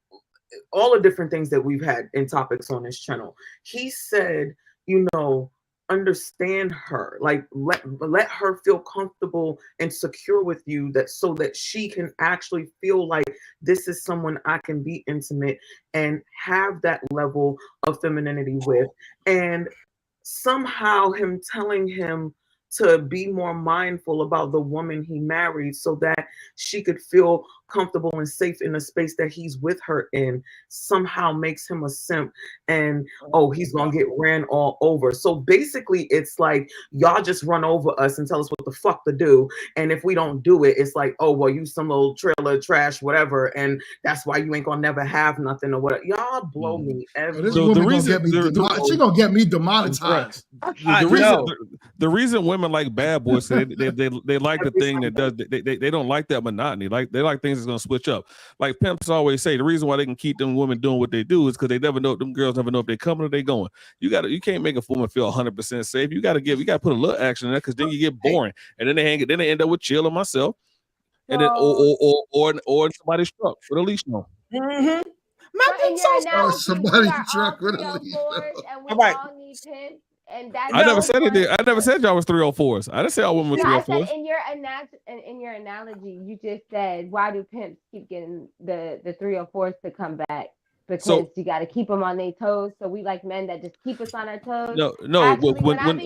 all the different things that we've had in topics on this channel. He said, you know, understand her, like let her feel comfortable and secure with you, that so that she can actually feel like this is someone I can be intimate and have that level of femininity with. And somehow him telling him to be more mindful about the woman he married so that she could feel comfortable and safe in the space that he's with her in somehow makes him a simp, and he's gonna get ran all over. So basically it's like y'all just run over us and tell us what the fuck to do, and if we don't do it, it's like, oh well, you some little trailer trash whatever, and that's why you ain't gonna never have nothing or whatever. Y'all blow me every This woman gonna get me she gonna get me demonetized. The reason women like bad boys, they like the thing that does they don't like that monotony. Like they like things that's gonna switch up. Like pimps always say, the reason why they can keep them women doing what they do is because they never know, them girls never know if they're coming or they going. You can't make a woman feel 100% safe. You gotta put a little action in there, because then you get boring, and then they end up with Chill or myself, and then or somebody's truck with a leash on. Mm-hmm. Somebody truck with a leash. And we all need pimps. And that's I never said it. I never said y'all was 304s. I didn't say all women were 304s. I said in your analogy, you just said, why do pimps keep getting the 304s to come back? Because you got to keep them on their toes. So we like men that just keep us on our toes. No. Actually, When I let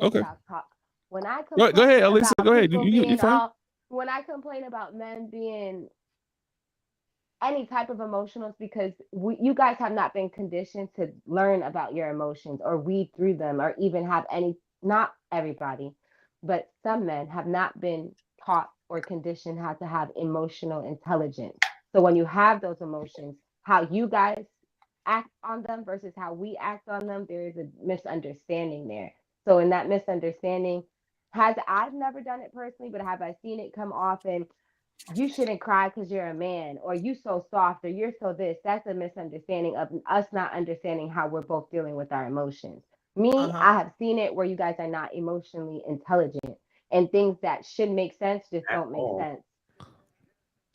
okay. y'all talk. When I complain go ahead, Elisa. about Go ahead. people You being fine. when I complain about men being any type of emotionals, because you guys have not been conditioned to learn about your emotions or weed through them, or even have not everybody, but some men have not been taught or conditioned how to have emotional intelligence. So when you have those emotions, how you guys act on them versus how we act on them, there is a misunderstanding there. So in that misunderstanding, I've never done it personally, but have I seen it come off in, you shouldn't cry because you're a man, or you so soft, or you're so this. That's a misunderstanding of us not understanding how we're both dealing with our emotions. I have seen it where you guys are not emotionally intelligent, and things that should make sense just don't make sense.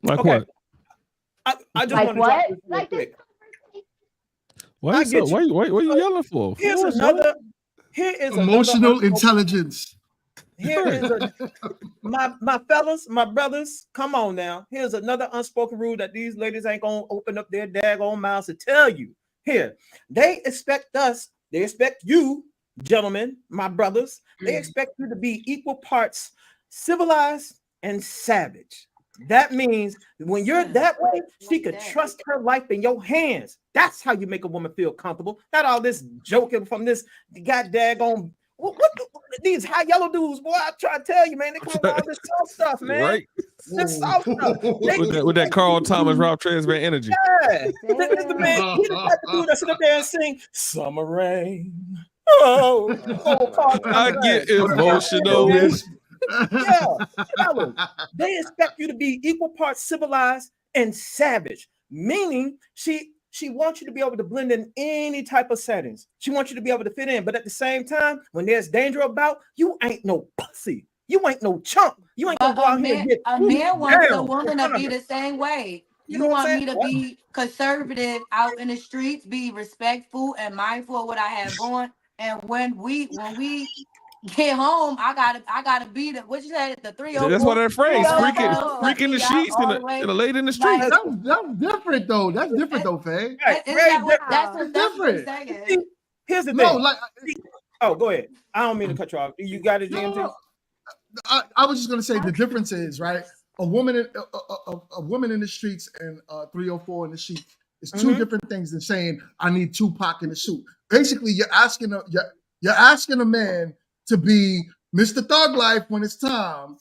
Like what? I just like want to what? drop this real Like quick. Why are you yelling for? Here is emotional intelligence. Here is my fellas, my brothers, come on now. Here's another unspoken rule that these ladies ain't gonna open up their daggone mouths to tell you. Here, they expect you, gentlemen, my brothers, they expect you to be equal parts civilized and savage. That means when you're that way, she could trust her life in your hands. That's how you make a woman feel comfortable. Not all this joking from this goddamn what these high yellow dudes, boy. I try to tell you, man, they come up with all this soft stuff, man. Right. This soft stuff. With that Carl Thomas Ralph Tresvant energy. Yeah. This the man, he the type of dude that sit up there and sing Summer Rain. Oh, I get emotional. Yeah, fellas, they expect you to be equal parts civilized and savage, meaning she wants you to be able to blend in any type of settings. She wants you to be able to fit in, but at the same time, when there's danger about, you ain't no pussy. You ain't no chump. You ain't gonna go out here and get a man wants a woman to be the same way. You want me to be conservative out in the streets, be respectful and mindful of what I have going. And when we get home, I gotta be the what you said, the 304. That's what that phrase, freaking the sheets and a lady in the street. That's different though. That's different though, Faye. That's different. Here's the thing. No, oh, go ahead. I don't mean to cut you off. You got it, GMT? No. I was just gonna say the difference is, right? A woman in the streets and 304 in the sheet is two different things than saying I need Tupac in the suit. Basically, you're asking a man to be Mr. Thug Life when it's time,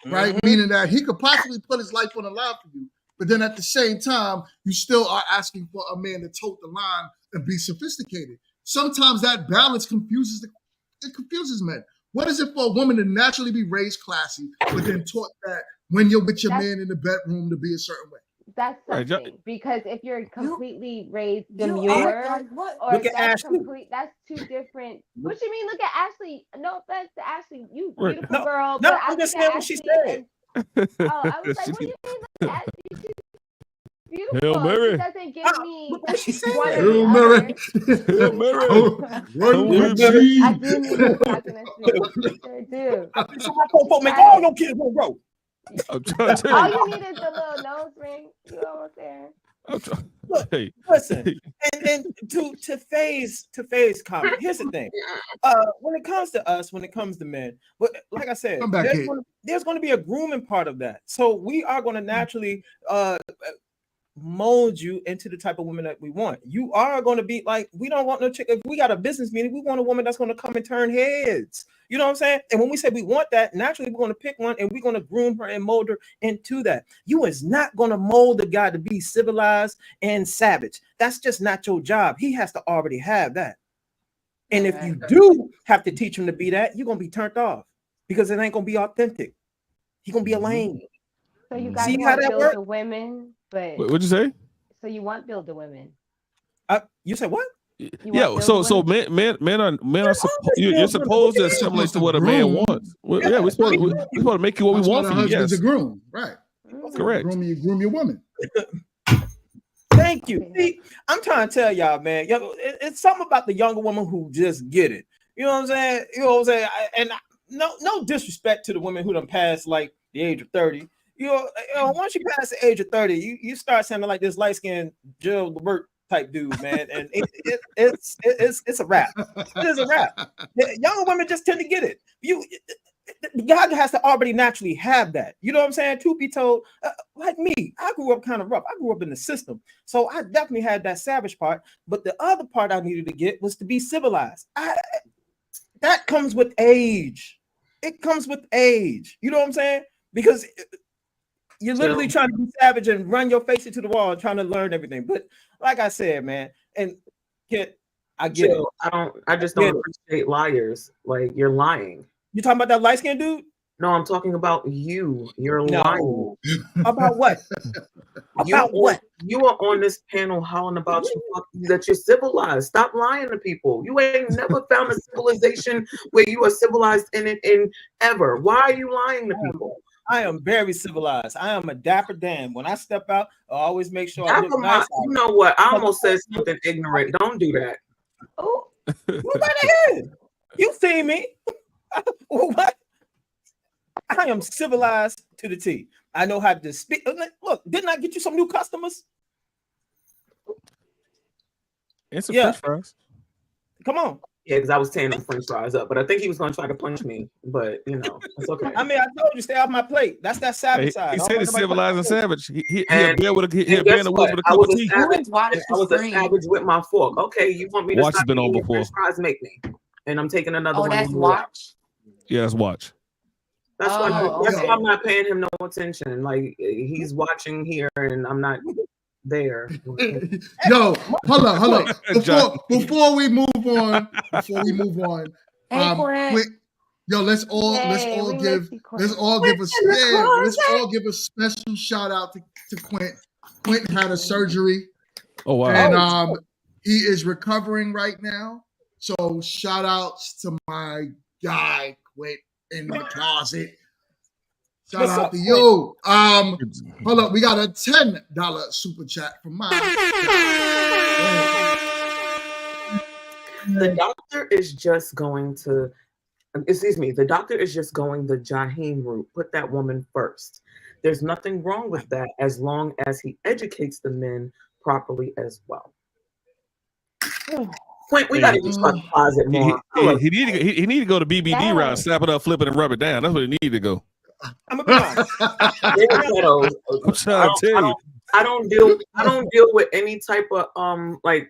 right? Meaning that he could possibly put his life on the line for you, but then at the same time, you still are asking for a man to tote the line and be sophisticated. Sometimes that balance confuses men. What is it for a woman to naturally be raised classy, but then taught that when you're with your man in the bedroom to be a certain way? That's Right, something because if you're completely raised you demure, act like what? or Look at that's Ashley. that's two different. What you mean? Look at Ashley. No offense to Ashley, you Right. beautiful No, girl, no, but I I'm just look saying at what she Ashley said. and I was like, what do you mean? Look at Ashley, she's Hail beautiful. Mary. She doesn't give me Look what she one said. or the Hail other. Mary. Hail Mary. Run, Hail G. I do need her talking to me. Sure do. So my popo make all your kids will grow. I'm trying to tell All you. you need is the little nose ring. You almost there. I'm trying. Look, Hey, listen, and to phase comment. Here's the thing. When it comes to us, when it comes to men, but like I said, Come back here. there's going to be a grooming part of that. So we are going to naturally mold you into the type of woman that we want. You are going to be like, we don't want no chick. If we got a business meeting, we want a woman that's going to come and turn heads. You know what I'm saying? And when we say we want that, naturally we're going to pick one and we're going to groom her and mold her into that. You is not going to mold the guy to be civilized and savage. That's just not your job. He has to already have that. And if you do have to teach him to be that, you're going to be turned off because it ain't going to be authentic. He's going to be a lame. So you guys See how want that build work? the women, but what'd you say? so you want build the women. You said what? Yeah, so men are you're supposed to assimilate to what a man wants. Yeah, we're supposed to make you what That's we why want the for you. husband's Yes, a groom, right? correct. Groom your woman. Thank you. See, I'm trying to tell y'all, man. It's something about the younger woman who just get it. You know what I'm saying? You know what I'm saying? No disrespect to the women who done passed like the age of 30. You know, once you pass the age of 30, you start sounding like this light-skinned Jill Levert type dude, man. And it's a wrap. It is a wrap. The younger women just tend to get it. God has to already naturally have that. You know what I'm saying? To be told, like me, I grew up kind of rough. I grew up in the system. So I definitely had that savage part. But the other part I needed to get was to be civilized. That comes with age. It comes with age. You know what I'm saying? Because you're literally trying to be savage and run your face into the wall and trying to learn everything. But like I said, man, and I get it. I just don't appreciate liars. Like, you're lying. You talking about that light-skinned dude? No, I'm talking about you. You're lying. About what? What? You are on this panel howling about that you're civilized. Stop lying to people. You ain't never found a civilization where you are civilized in ever. Why are you lying to people? I am very civilized. I am a dapper Dan. When I step out, I always make sure I look nice. You know what? I almost said something ignorant. Don't do that. Oh, what about ahead? You see me? What? I am civilized to the T. I know how to speak. Look, didn't I get you some new customers? And some French fries. Come on. Yeah, because I was tearing the French fries up, but I think he was going to try to punch me. But you know, it's okay. I mean, I told you stay off my plate. That's that savage side. He said he's civilized and savage. He a bear with a I cup of tea. I was a savage with my fork. Okay, you want me to Watch has stop been on eating before. French fries? Make me, and I'm taking another one. That's Watch. Yeah, it's Watch. That's why I'm not paying him no attention. Like, he's watching here, and I'm not there. Yo, hold on. Before we move on, let's all give a special shout out to Quint. Quint had a surgery. Oh wow! And he is recovering right now. So shout outs to my guy Quint in the closet. Shout out to you. Hold up, we got a $10 super chat from mine. The doctor is just going the Jaheim route. Put that woman first. There's nothing wrong with that as long as he educates the men properly as well. Quint, we gotta use my closet more. He need to go to BBD route, slap it up, flip it, and rub it down. That's where he need to go. I'm a I'm trying to tell you. I don't deal with any type of like.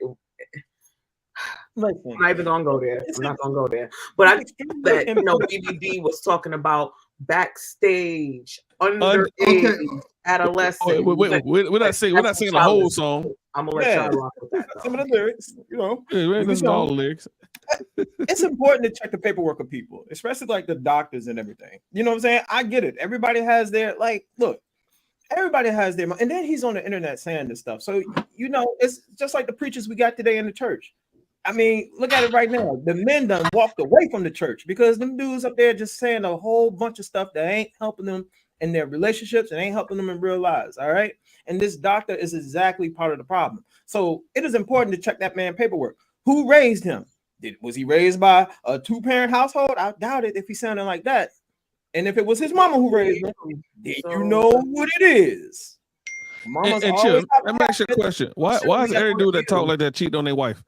I'm not even gonna go there. I'm not gonna go there. But I think that BBD was talking about backstage, underage, adolescent. We're not singing the whole song. I'm gonna let y'all rock with that. Some of the lyrics, you know. Yeah, we ain't listening to all the lyrics. it's important to check the paperwork of people, especially like the doctors and everything. You know what I'm saying? I get it. Everybody has their look. Everybody has their, and then he's on the internet saying this stuff. So it's just like the preachers we got today in the church. I mean, look at it right now. The men done walked away from the church because them dudes up there just saying a whole bunch of stuff that ain't helping them in their relationships and ain't helping them in real lives. All right. And this doctor is exactly part of the problem. So it is important to check that man's paperwork. Who raised him? Was he raised by a 2-parent household? I doubt it if he sounded like that. And if it was his mama who raised him, then you know what it is. Mama's and always Chill, let me ask you a question. Why is every dude that talk like that cheating on their wife?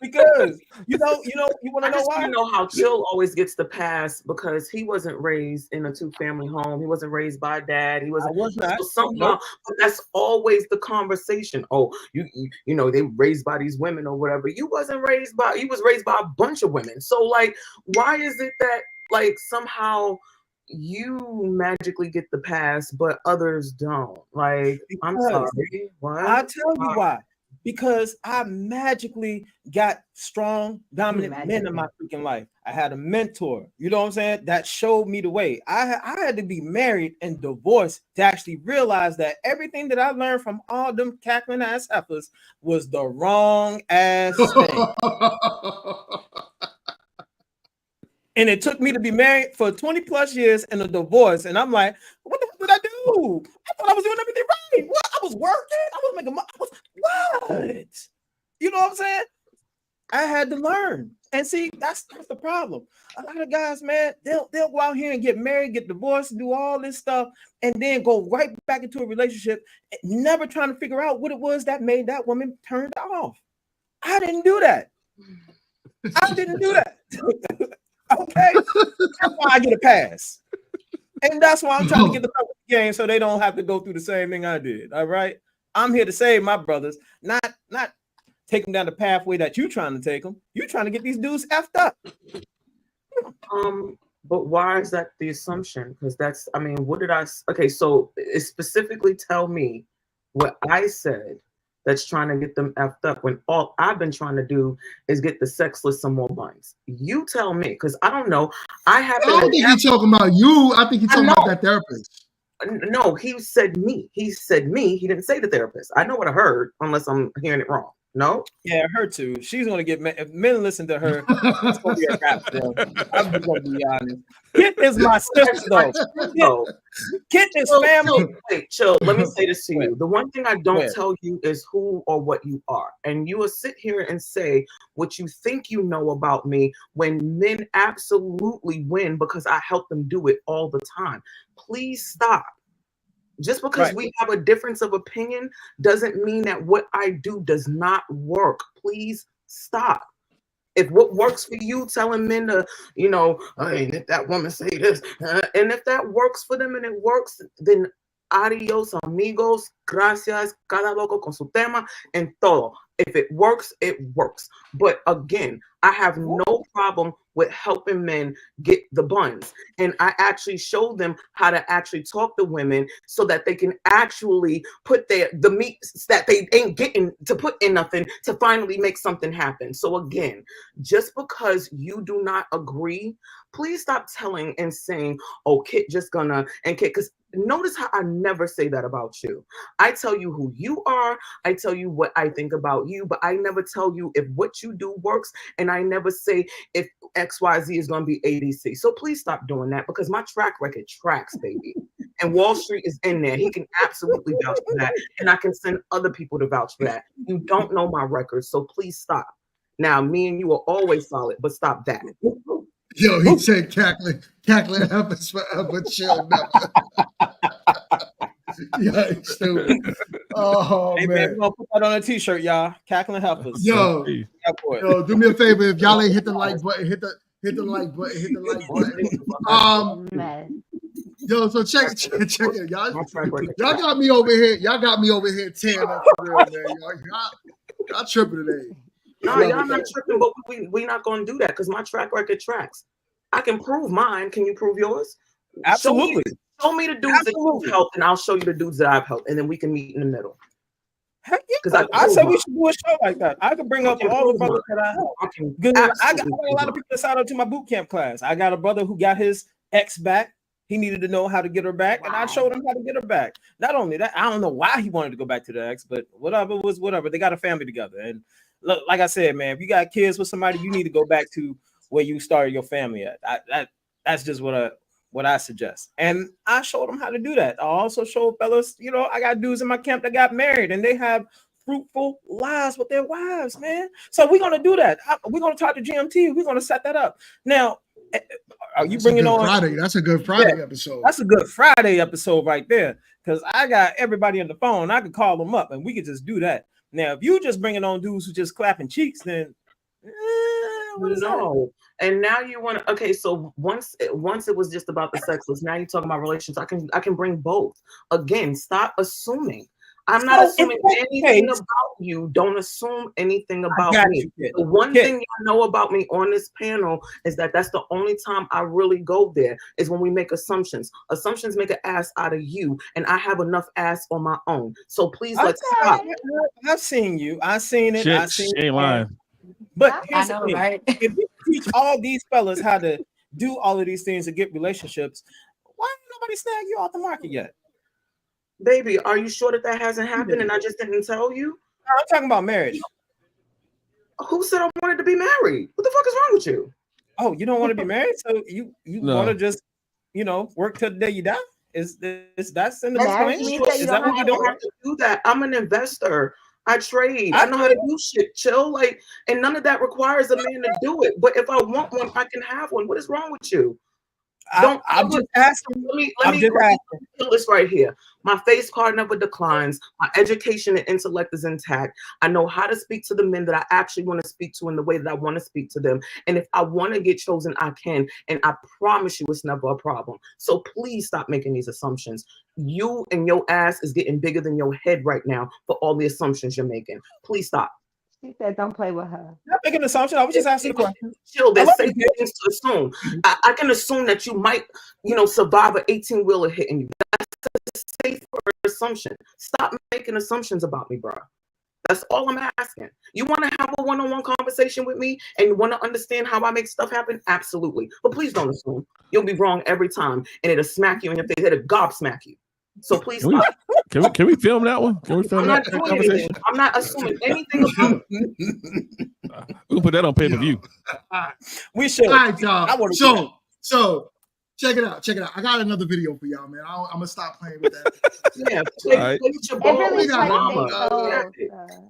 because you want to know why? You know how Chill always gets the pass because he wasn't raised in a 2-family home. He wasn't raised by dad. He wasn't. So somehow, but that's always the conversation. Oh, you know they raised by these women or whatever. You was raised by a bunch of women. So like, why is it that like somehow you magically get the pass, but others don't? Like, I'm sorry. What? I'll tell you why. Because I magically got strong, dominant men in my freaking life. I had a mentor, you know what I'm saying, that showed me the way. I had to be married and divorced to actually realize that everything that I learned from all them cackling ass heifers was the wrong ass thing. And it took me to be married for 20 plus years and a divorce. And I'm like, what the hell did I do? I thought I was doing everything right. What? I was working. I was making money. What? You know what I'm saying? I had to learn. And see, that's the problem. A lot of guys, man, they'll go out here and get married, get divorced, do all this stuff, and then go right back into a relationship, never trying to figure out what it was that made that woman turned off. I didn't do that. Okay, that's why I get a pass, and that's why I'm trying to get the game so they don't have to go through the same thing I did. All right, I'm here to save my brothers, not take them down the pathway that you trying to take them. You trying to get these dudes effed up. But why is that the assumption? Because that's, I mean, what did I? Okay, so it specifically tell me what I said. That's trying to get them effed up when all I've been trying to do is get the sexless some more buns. You tell me, because I don't know. I don't think he's talking about you. I think he's talking about that therapist. No, he said me. He said me. He didn't say the therapist. I know what I heard, unless I'm hearing it wrong. No? Yeah, her too. She's gonna get men. If men listen to her, it's gonna be a rap for them. I'm just gonna be honest. Kit is my sister, though. Kit is family. Chill. Let me say this to you. The one thing I don't tell you is who or what you are. And you will sit here and say what you think you know about me when men absolutely win because I help them do it all the time. Please stop. Just because we have a difference of opinion doesn't mean that what I do does not work. Please stop. If what works for you, telling men to, you know, hey, if that woman say this, and if that works for them and it works, then adios, amigos, gracias, cada loco con su tema, and todo. If it works, it works. But again, I have no problem with helping men get the buns. And I actually show them how to actually talk to women so that they can actually put the meat that they ain't getting to put in nothing to finally make something happen. So again, just because you do not agree, please stop telling and saying, oh, Kit just gonna, and Kit, because notice how I never say that about you. I tell you who you are. I tell you what I think about you, but I never tell you if what you do works. And I never say if XYZ is going to be ABC. So please stop doing that because my track record tracks, baby. And Wall Street is in there. He can absolutely vouch for that. And I can send other people to vouch for that. You don't know my record, so please stop. Now, me and you are always solid, but stop that. Yo, he said cackling heifers forever, chill. Yeah, stupid. Oh, hey, man, we're gonna put that on a t-shirt, y'all. Cackling heifers. Yo, do me a favor. If y'all ain't hit the like button, hit the like button. Yo, so check it. Y'all got me over here. Y'all got me over here tearing up for real, man. Y'all tripping today. No, y'all not tripping, but we not gonna do that because my track record tracks. I can prove mine. Can you prove yours? Absolutely. Show me the dudes that you've helped, and I'll show you the dudes that I've helped, and then we can meet in the middle. Heck Because yeah. I said we should do a show like that. I could bring up all the brothers that I have. I got a lot of people that signed up to my boot camp class. I got a brother who got his ex back. He needed to know how to get her back, and I showed him how to get her back. Not only that, I don't know why he wanted to go back to the ex, but whatever was whatever. They got a family together, and look, like I said, man, if you got kids with somebody, you need to go back to where you started your family at. That's just what I suggest. And I showed them how to do that. I also showed fellas, you know, I got dudes in my camp that got married, and they have fruitful lives with their wives, man. So we're gonna do that. We're gonna talk to GMT. We're gonna set that up now. Are you bringing on Friday? That's a good Friday episode. That's a good Friday episode right there, because I got everybody on the phone. I could call them up and we could just do that. Now, if you just bringing on dudes who just clapping cheeks, then what is that? And now you want to. Okay, so once it was just about the sexless. Now you're talking about relations. I can bring both. Again, stop assuming. I'm not assuming anything about you. Don't assume anything about me. The one thing you know about me on this panel is that that's the only time I really go there is when we make assumptions. Assumptions make an ass out of you, and I have enough ass on my own. So please let's stop. I've seen you. I've seen it. I've seen it. Lying. But here's I know, the thing. right? If you teach all these fellas how to do all of these things to get relationships, why ain't nobody snag you off the market yet? Baby, are you sure that hasn't happened and I just didn't tell you? I'm talking about marriage. Who said I wanted to be married? What the fuck is wrong with you? Oh, you don't want to be married? So you want to just, you know, work till the day you die? Is that's in the plan? Is that what you don't have to do that? I'm an investor. I trade. I know how to do shit. Chill, like, and none of that requires a man to do it. But if I want one, I can have one. What is wrong with you? I'm just asking. Let me kill this right here. My face card never declines. My education and intellect is intact. I know how to speak to the men that I actually want to speak to in the way that I want to speak to them. And if I want to get chosen, I can. And I promise you it's never a problem. So please stop making these assumptions. You and your ass is getting bigger than your head right now for all the assumptions you're making. Please stop. She said, "Don't play with her." Not making an assumption. I was just asking a question. Chill. There's safe things to assume. I can assume that you might, survive an 18-wheeler hitting you. That's a safer assumption. Stop making assumptions about me, bro. That's all I'm asking. You want to have a one-on-one conversation with me and you want to understand how I make stuff happen? Absolutely. But please don't assume. You'll be wrong every time, and it'll smack you in your face. It'll gobsmack you. So please stop. Can we film that one? Can we film that conversation? I'm not assuming anything about We'll put that on pay-per-view. We should. All right, y'all. So check it out. I got another video for y'all, man. I'm gonna stop playing with that. Yeah, play with your ball.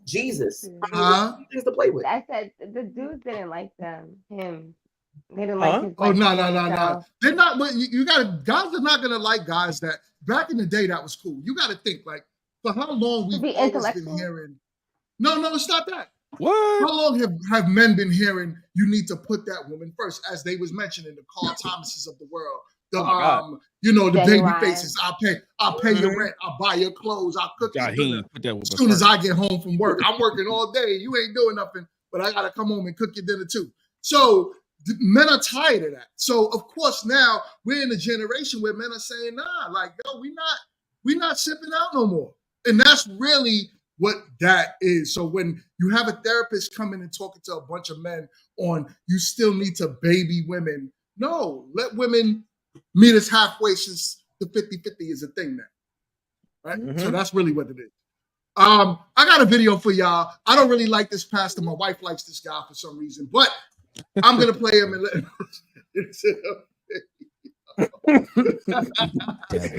Jesus. Things to play with. I said the dudes didn't like him. They didn't like his. Oh no. They're not. But you got guys are not gonna like guys that back in the day that was cool. You got to think like for how long we've always been hearing. No, it's not that. What? How long have men been hearing you need to put that woman first, as they was mentioning the Carl Thomases of the world, the baby faces. I'll pay your rent. I'll buy your clothes. I'll cook your dinner. As soon as I get home from work, I'm working all day. You ain't doing nothing, but I gotta come home and cook your dinner too. So men are tired of that. So of course now we're in a generation where men are saying, nah, like yo, we not sipping out no more. And that's really what that is. So when you have a therapist coming and talking to a bunch of men on you still need to baby women, no, let women meet us halfway since the 50-50 is a thing now. Right? Mm-hmm. So that's really what it is. I got a video for y'all. I don't really like this pastor. My wife likes this guy for some reason, but I'm gonna play him and let him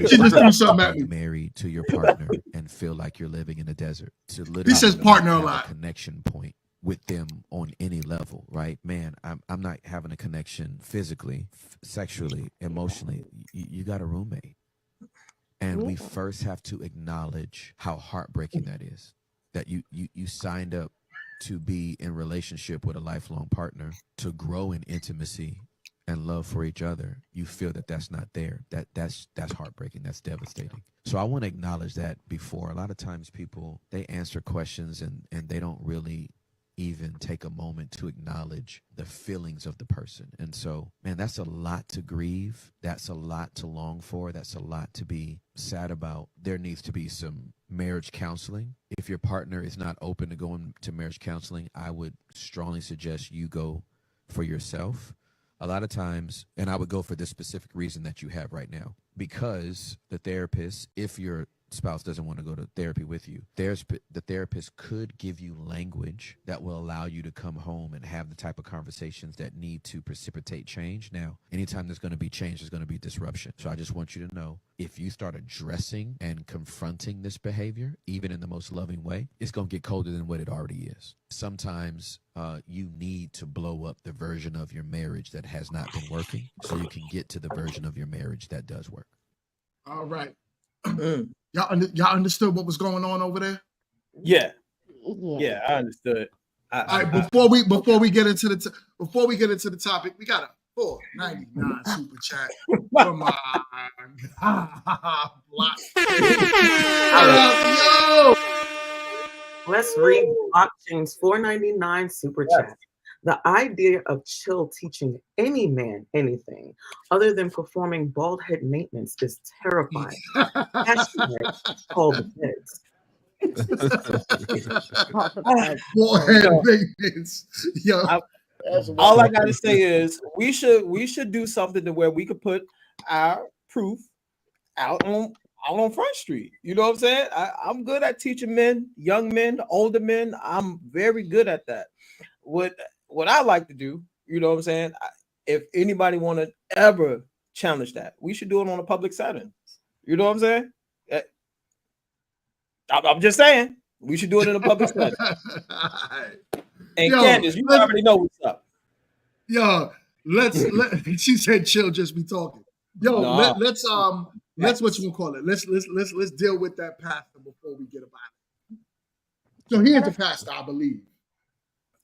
she just threw something at me. Married to your partner and feel like you're living in a desert. To literally he says partner a lot. Connection point with them on any level, right? Man, I'm not having a connection physically, sexually, emotionally. You got a roommate. And we first have to acknowledge how heartbreaking that is. That you signed up to be in relationship with a lifelong partner, to grow in intimacy and love for each other. You feel that that's not there. That's heartbreaking. That's devastating. So I want to acknowledge that before. A lot of times people, they answer questions and they don't really even take a moment to acknowledge the feelings of the person. And so, man, that's a lot to grieve. That's a lot to long for. That's a lot to be sad about. There needs to be some marriage counseling. If your partner is not open to going to marriage counseling, I would strongly suggest you go for yourself. A lot of times, and I would go for this specific reason that you have right now, because the therapist, if your spouse doesn't want to go to therapy with you, the therapist could give you language that will allow you to come home and have the type of conversations that need to precipitate change. Now, anytime there's going to be change, there's going to be disruption. So I just want you to know, if you start addressing and confronting this behavior, even in the most loving way, it's going to get colder than what it already is. Sometimes you need to blow up the version of your marriage that has not been working so you can get to the version of your marriage that does work. All right. Y'all understood what was going on over there? Yeah, I understood. All right, before we get into the topic, we got a $4.99 super chat from Yo, let's read Blockchain's $4.99 super chat. The idea of Chill teaching any man anything other than performing bald head maintenance is terrifying. Call the feds. Bald head maintenance. Yo. All I gotta say is we should do something to where we could put our proof out on Front Street. You know what I'm saying? I'm good at teaching men, young men, older men. I'm very good at that. What I like to do, you know what I'm saying? If anybody want to ever challenge that, we should do it on a public setting. You know what I'm saying? I'm just saying we should do it in a public setting. And Candace, you already know what's up. Yo, she said chill, just be talking. Yo, Nah. let's what you gonna call it? Let's deal with that pastor before we get about it. So he is a pastor, I believe.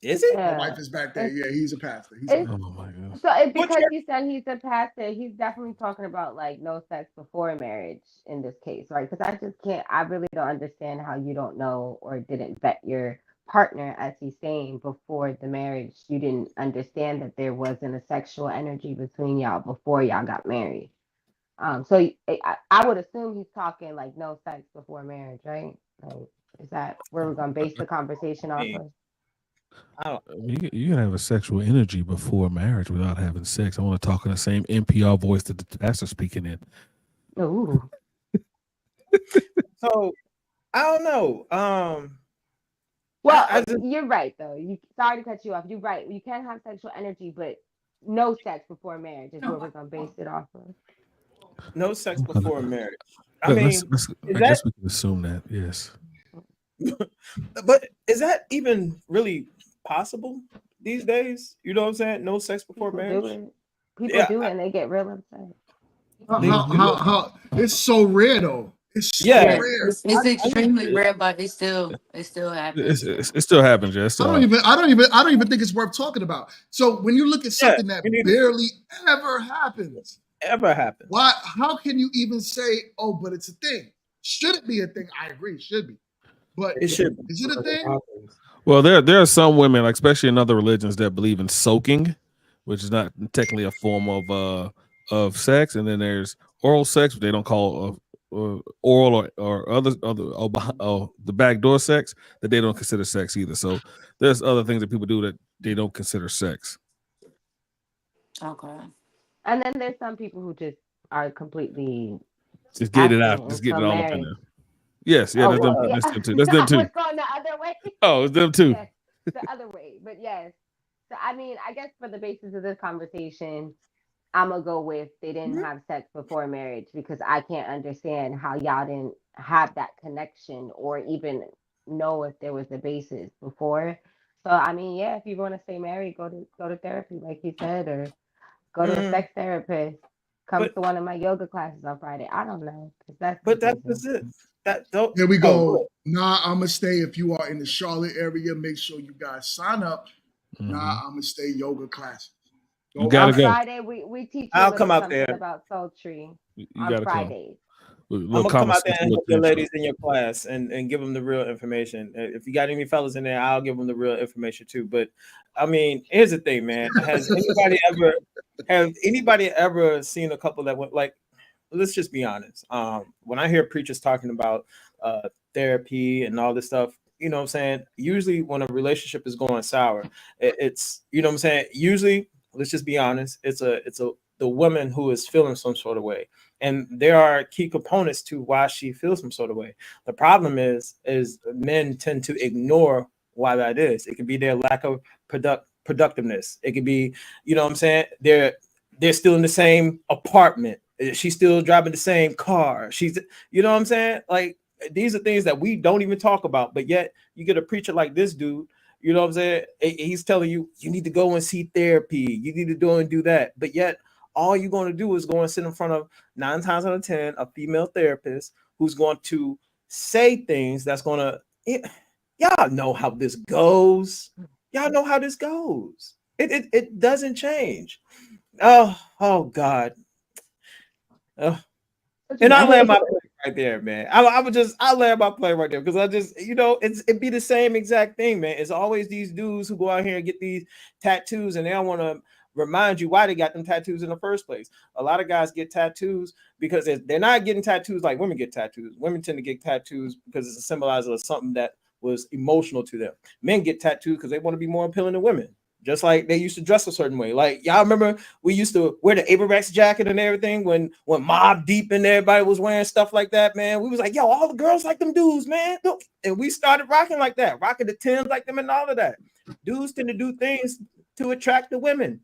Is it? My wife is back there. Yeah, he's a pastor. Oh my God. So because you said he's a pastor, he's definitely talking about like no sex before marriage in this case, right? Because I really don't understand how you don't know or didn't vet your partner, as he's saying, before the marriage. You didn't understand that there wasn't a sexual energy between y'all before y'all got married. So I would assume he's talking like no sex before marriage, right? Like, is that where we're gonna base the conversation off of? You can have a sexual energy before marriage without having sex. I want to talk in the same NPR voice that the pastor's speaking in. Ooh. So I don't know. Well, you're right though. Sorry to cut you off. You're right. You can have sexual energy, but no sex before marriage is where we're gonna base it off of. No sex before marriage. I guess we can assume that, yes. But is that even really possible these days? You know what I'm saying? No sex before marriage. People do it and they get real upset. How it's so rare though. It's so rare. It's extremely rare, but it still happens. It still happens, yes. I don't even think it's worth talking about. So when you look at something that barely ever happens, why? How can you even say, "Oh, but it's a thing"? Should it be a thing? I agree, it should be. But it should. Is it a thing? Well, there are some women, like especially in other religions, that believe in soaking, which is not technically a form of sex, and then there's oral sex, which they don't call oral or other the backdoor sex that they don't consider sex either. So there's other things that people do that they don't consider sex. Okay. And then there's some people who just are completely just get it out, just get it all up in there. Yes, yeah, that's them too. That's them too. I was going the other way. Oh, it's them too. Yes, the other way, but yes. So I mean, I guess for the basis of this conversation, I'm gonna go with they didn't have sex before marriage, because I can't understand how y'all didn't have that connection or even know if there was a basis before. So I mean, yeah, if you want to stay married, go to therapy, like you said, or go to a sex therapist. Come to one of my yoga classes on Friday. I don't know, that's it. Here we go. Nah, I'm gonna stay. If you are in the Charlotte area, make sure you guys sign up. Nah, I'm gonna stay yoga classes. You gotta on go. Friday, we teach you I'll come out something there about sultry you on gotta Fridays. I'm gonna come out there and help your ladies in your class and give them the real information. If you got any fellas in there, I'll give them the real information too. But I mean, here's the thing, man. Has anybody ever seen a couple that went like? Let's just be honest. When I hear preachers talking about therapy and all this stuff, you know what I'm saying? Usually when a relationship is going sour, it's you know what I'm saying? Usually, let's just be honest, it's the woman who is feeling some sort of way. And there are key components to why she feels some sort of way. The problem is men tend to ignore why that is. It could be their lack of productiveness. It could be, you know what I'm saying? They're still in the same apartment. She's still driving the same car. She's, you know what I'm saying? Like, these are things that we don't even talk about, but yet you get a preacher like this dude, you know what I'm saying? He's telling you, you need to go and see therapy. You need to go and do that. But yet all you're going to do is go and sit in front of 9 times out of 10, a female therapist who's going to say things that's going to, y'all know how this goes. Y'all know how this goes. It doesn't change. Oh God. And I land my plane right there, man. I land my plane right there because I just, you know, it'd be the same exact thing, man. It's always these dudes who go out here and get these tattoos and they don't want to remind you why they got them tattoos in the first place. A lot of guys get tattoos because they're not getting tattoos like women get tattoos. Women tend to get tattoos because it's a symbolizer of something that was emotional to them. Men get tattoos because they want to be more appealing to women. Just like they used to dress a certain way. Like, y'all remember we used to wear the Avirex jacket and everything when Mob Deep and everybody was wearing stuff like that, man. We was like, yo, all the girls like them dudes, man. And we started rocking like that, rocking the Timbs like them and all of that. Dudes tend to do things to attract the women.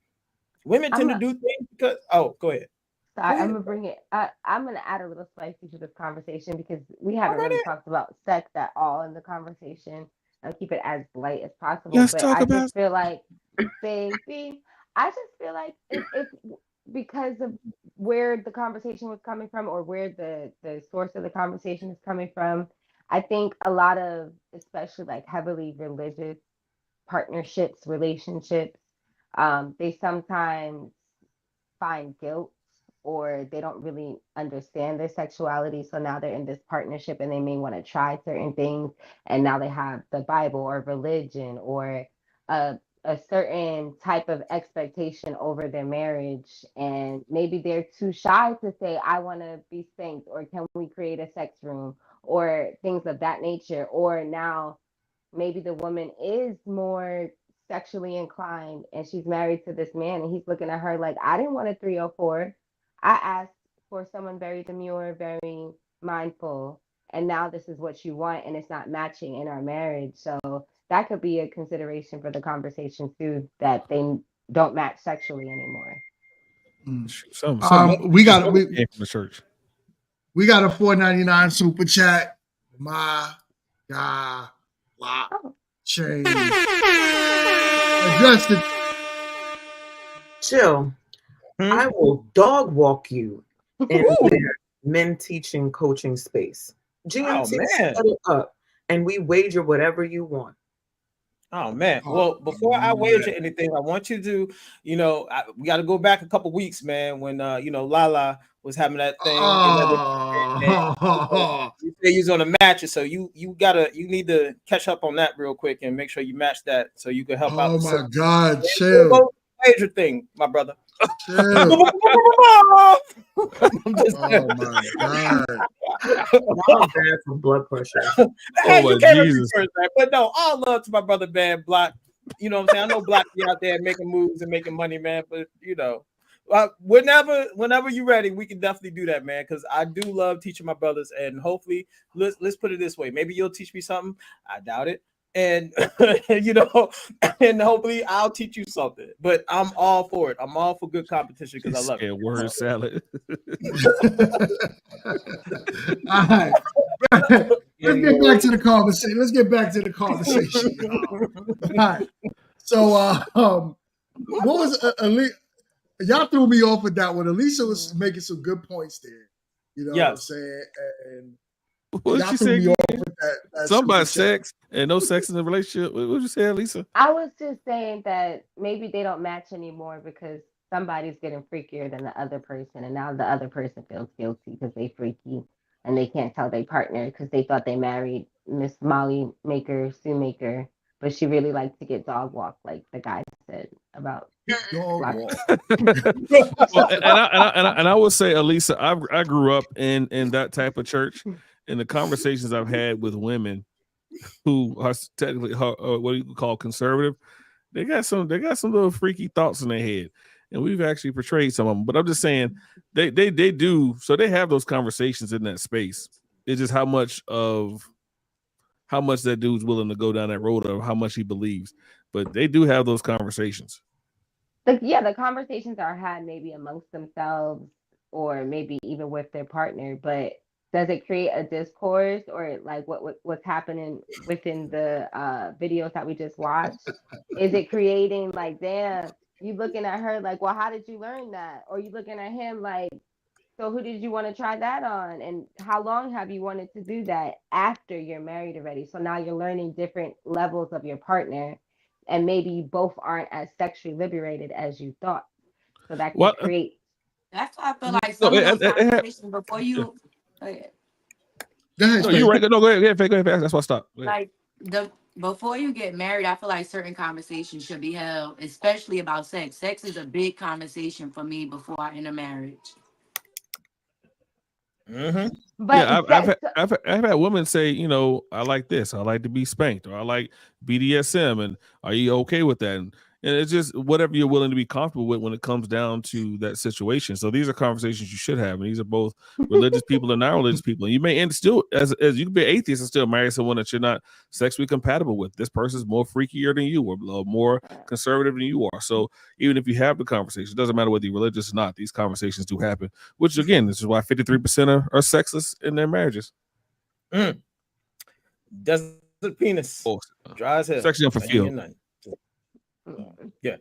Women tend to do things because, go ahead. Sorry, I'm gonna bring it. I'm gonna add a little spicy to this conversation because we haven't really talked about sex at all in the conversation. I'll keep it as light as possible. Let's but talk I about just feel like, baby, I just feel like if because of where the conversation was coming from or where the source of the conversation is coming from, I think a lot of, especially like heavily religious partnerships, relationships, they sometimes find guilt or they don't really understand their sexuality. So now they're in this partnership and they may want to try certain things. And now they have the Bible or religion or a certain type of expectation over their marriage. And maybe they're too shy to say, I want to be synced, or can we create a sex room, or things of that nature. Or now maybe the woman is more sexually inclined and she's married to this man and he's looking at her like, I didn't want a 304. I asked for someone very demure, very mindful, and now this is what you want and it's not matching in our marriage. So that could be a consideration for the conversation too, that they don't match sexually anymore. We got from the church. We got a $4.99 super chat. My God, change. Adjusted. Chill. I will dog walk you in their men teaching coaching space. GMT set it up and we wager whatever you want. Oh man! Well, before I wager anything, I want you to, we got to go back a couple weeks, man. When Lala was having that thing. You say he's on a match, so you need to catch up on that real quick and make sure you match that so you can help out. Oh my God! Chill. Major thing, my brother. Chill. Oh my God! Not bad for blood pressure. Hey, you can't Jesus. First, man. But no, all love to my brother, man. Block. You know what I'm saying? I know Block be out there making moves and making money, man. But whenever you're ready, we can definitely do that, man. Because I do love teaching my brothers, and hopefully, let's put it this way: maybe you'll teach me something. I doubt it. And and hopefully I'll teach you something. But I'm all for it. I'm all for good competition because I love it. Word salad. All right. Let's get back to the conversation. All right. So what was y'all threw me off with that one. Alicia was making some good points there. You know what I'm saying? And what did she say? Something about sex and no sex in the relationship. What did you say, Lisa? I was just saying that maybe they don't match anymore because somebody's getting freakier than the other person, and now the other person feels guilty because they freaky. and they can't tell their partner because they thought they married Miss Molly Maker, Sue Maker, but she really liked to get dog walked, like the guy said about Dog walk. Well, and I would say, Elisa, I grew up in that type of church, and the conversations I've had with women who are technically what you call conservative, they got some little freaky thoughts in their head, and we've actually portrayed some of them. But I'm just saying they do, so they have those conversations in that space. It's just how much that dude's willing to go down that road, or how much he believes. But they do have those conversations. The conversations are had maybe amongst themselves or maybe even with their partner, but does it create a discourse, or like what's happening within the videos that we just watched? Is it creating like, damn, you looking at her like, well, how did you learn that? Or you looking at him like, so who did you want to try that on? And how long have you wanted to do that after you're married already? So now you're learning different levels of your partner, and maybe you both aren't as sexually liberated as you thought. So that can create. That's why I feel like some of those conversations before you. Go ahead. No, you're right. No, go ahead. Go ahead. That's why I stopped. Like before you get married, I feel like certain conversations should be held, especially about sex. Sex is a big conversation for me before I enter marriage. Mm-hmm. But yeah, I've had women say, you know, I like this, I like to be spanked, or I like BDSM, and are you okay with that? And it's just whatever you're willing to be comfortable with when it comes down to that situation. So these are conversations you should have, and these are both religious people and non-religious people. And you may end still as you can be atheist and still marry someone that you're not sexually compatible with. This person's more freakier than you, or more conservative than you are. So even if you have the conversation, it doesn't matter whether you're religious or not. These conversations do happen. Which again, this is why 53% are sexless in their marriages. Desert penis, dry as hell, sexy unfulfilled. Yeah.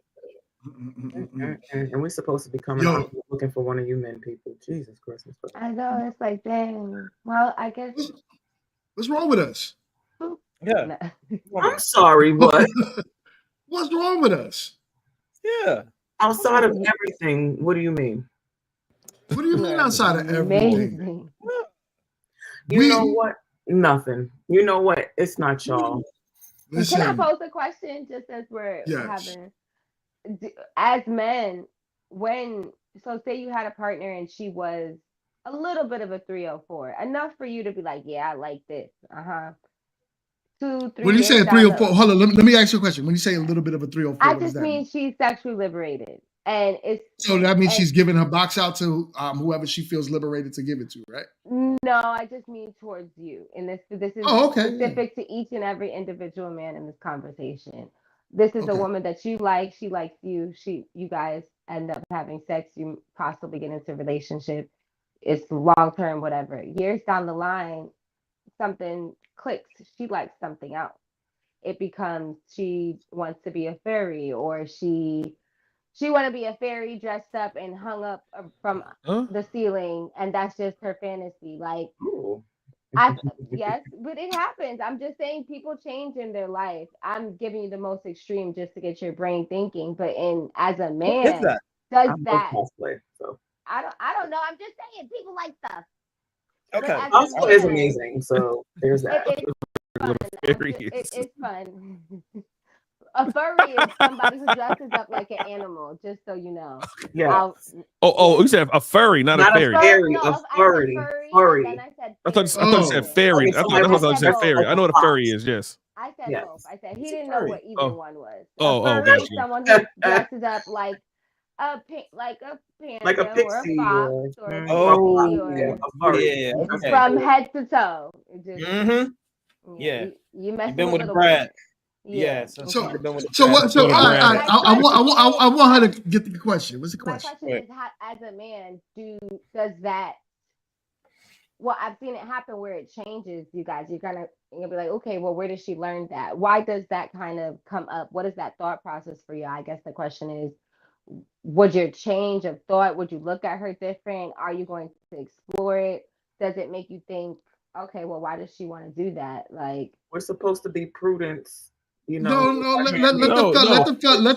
And we're supposed to be coming out looking for one of you men people. Jesus Christmas. I know, it's like, dang. Well, I guess. What's wrong with us? Yeah. I'm sorry, what? What's wrong with us? Yeah. Outside of everything, what do you mean? What do you mean outside of everything? Amazing. You know what? Nothing. You know what? It's not y'all. Listen. Can I pose a question just as we're having, as men, so say you had a partner and she was a little bit of a 304, enough for you to be like, yeah, I like this. 2, 3 when you say a 304, hold on, let me ask you a question. When you say a little bit of a 304, I just mean she's sexually liberated. And it's so that means she's giving her box out to whoever she feels liberated to give it to, right? No, I just mean towards you. And this is specific to each and every individual man in this conversation. This is a woman that you like. She likes you. You guys end up having sex. You possibly get into a relationship. It's long term, whatever. Years down the line, something clicks. She likes something else. It becomes she wants to be a fairy, or she want to be a fairy dressed up and hung up from the ceiling, and that's just her fantasy. Like, yes, but it happens. I'm just saying people change in their life. I'm giving you the most extreme just to get your brain thinking. But as a man, does that? I don't know. I'm just saying people like stuff. Okay, cosplay is amazing. So there's that. It's fun. A furry is somebody who dresses up like an animal, just so you know. Yeah. You said a furry, not a fairy. A furry. I thought you said fairy. I thought you said fairy. I know what a furry is, yes. I said both. I said he didn't know what either one was. Gotcha. Someone who dresses up like a panda or a fox or a pixie from head to toe. You messing been with little Brad. boys. Yeah. So I want her to get the question. What's the question? My question is, as a man, does that? Well, I've seen it happen where it changes. You guys, you'll be like, okay, well, where did she learn that? Why does that kind of come up? What is that thought process for you? I guess the question is, would your change of thought? Would you look at her different? Are you going to explore it? Does it make you think, okay, well, why does she want to do that? Like, we're supposed to be prudent. You know, let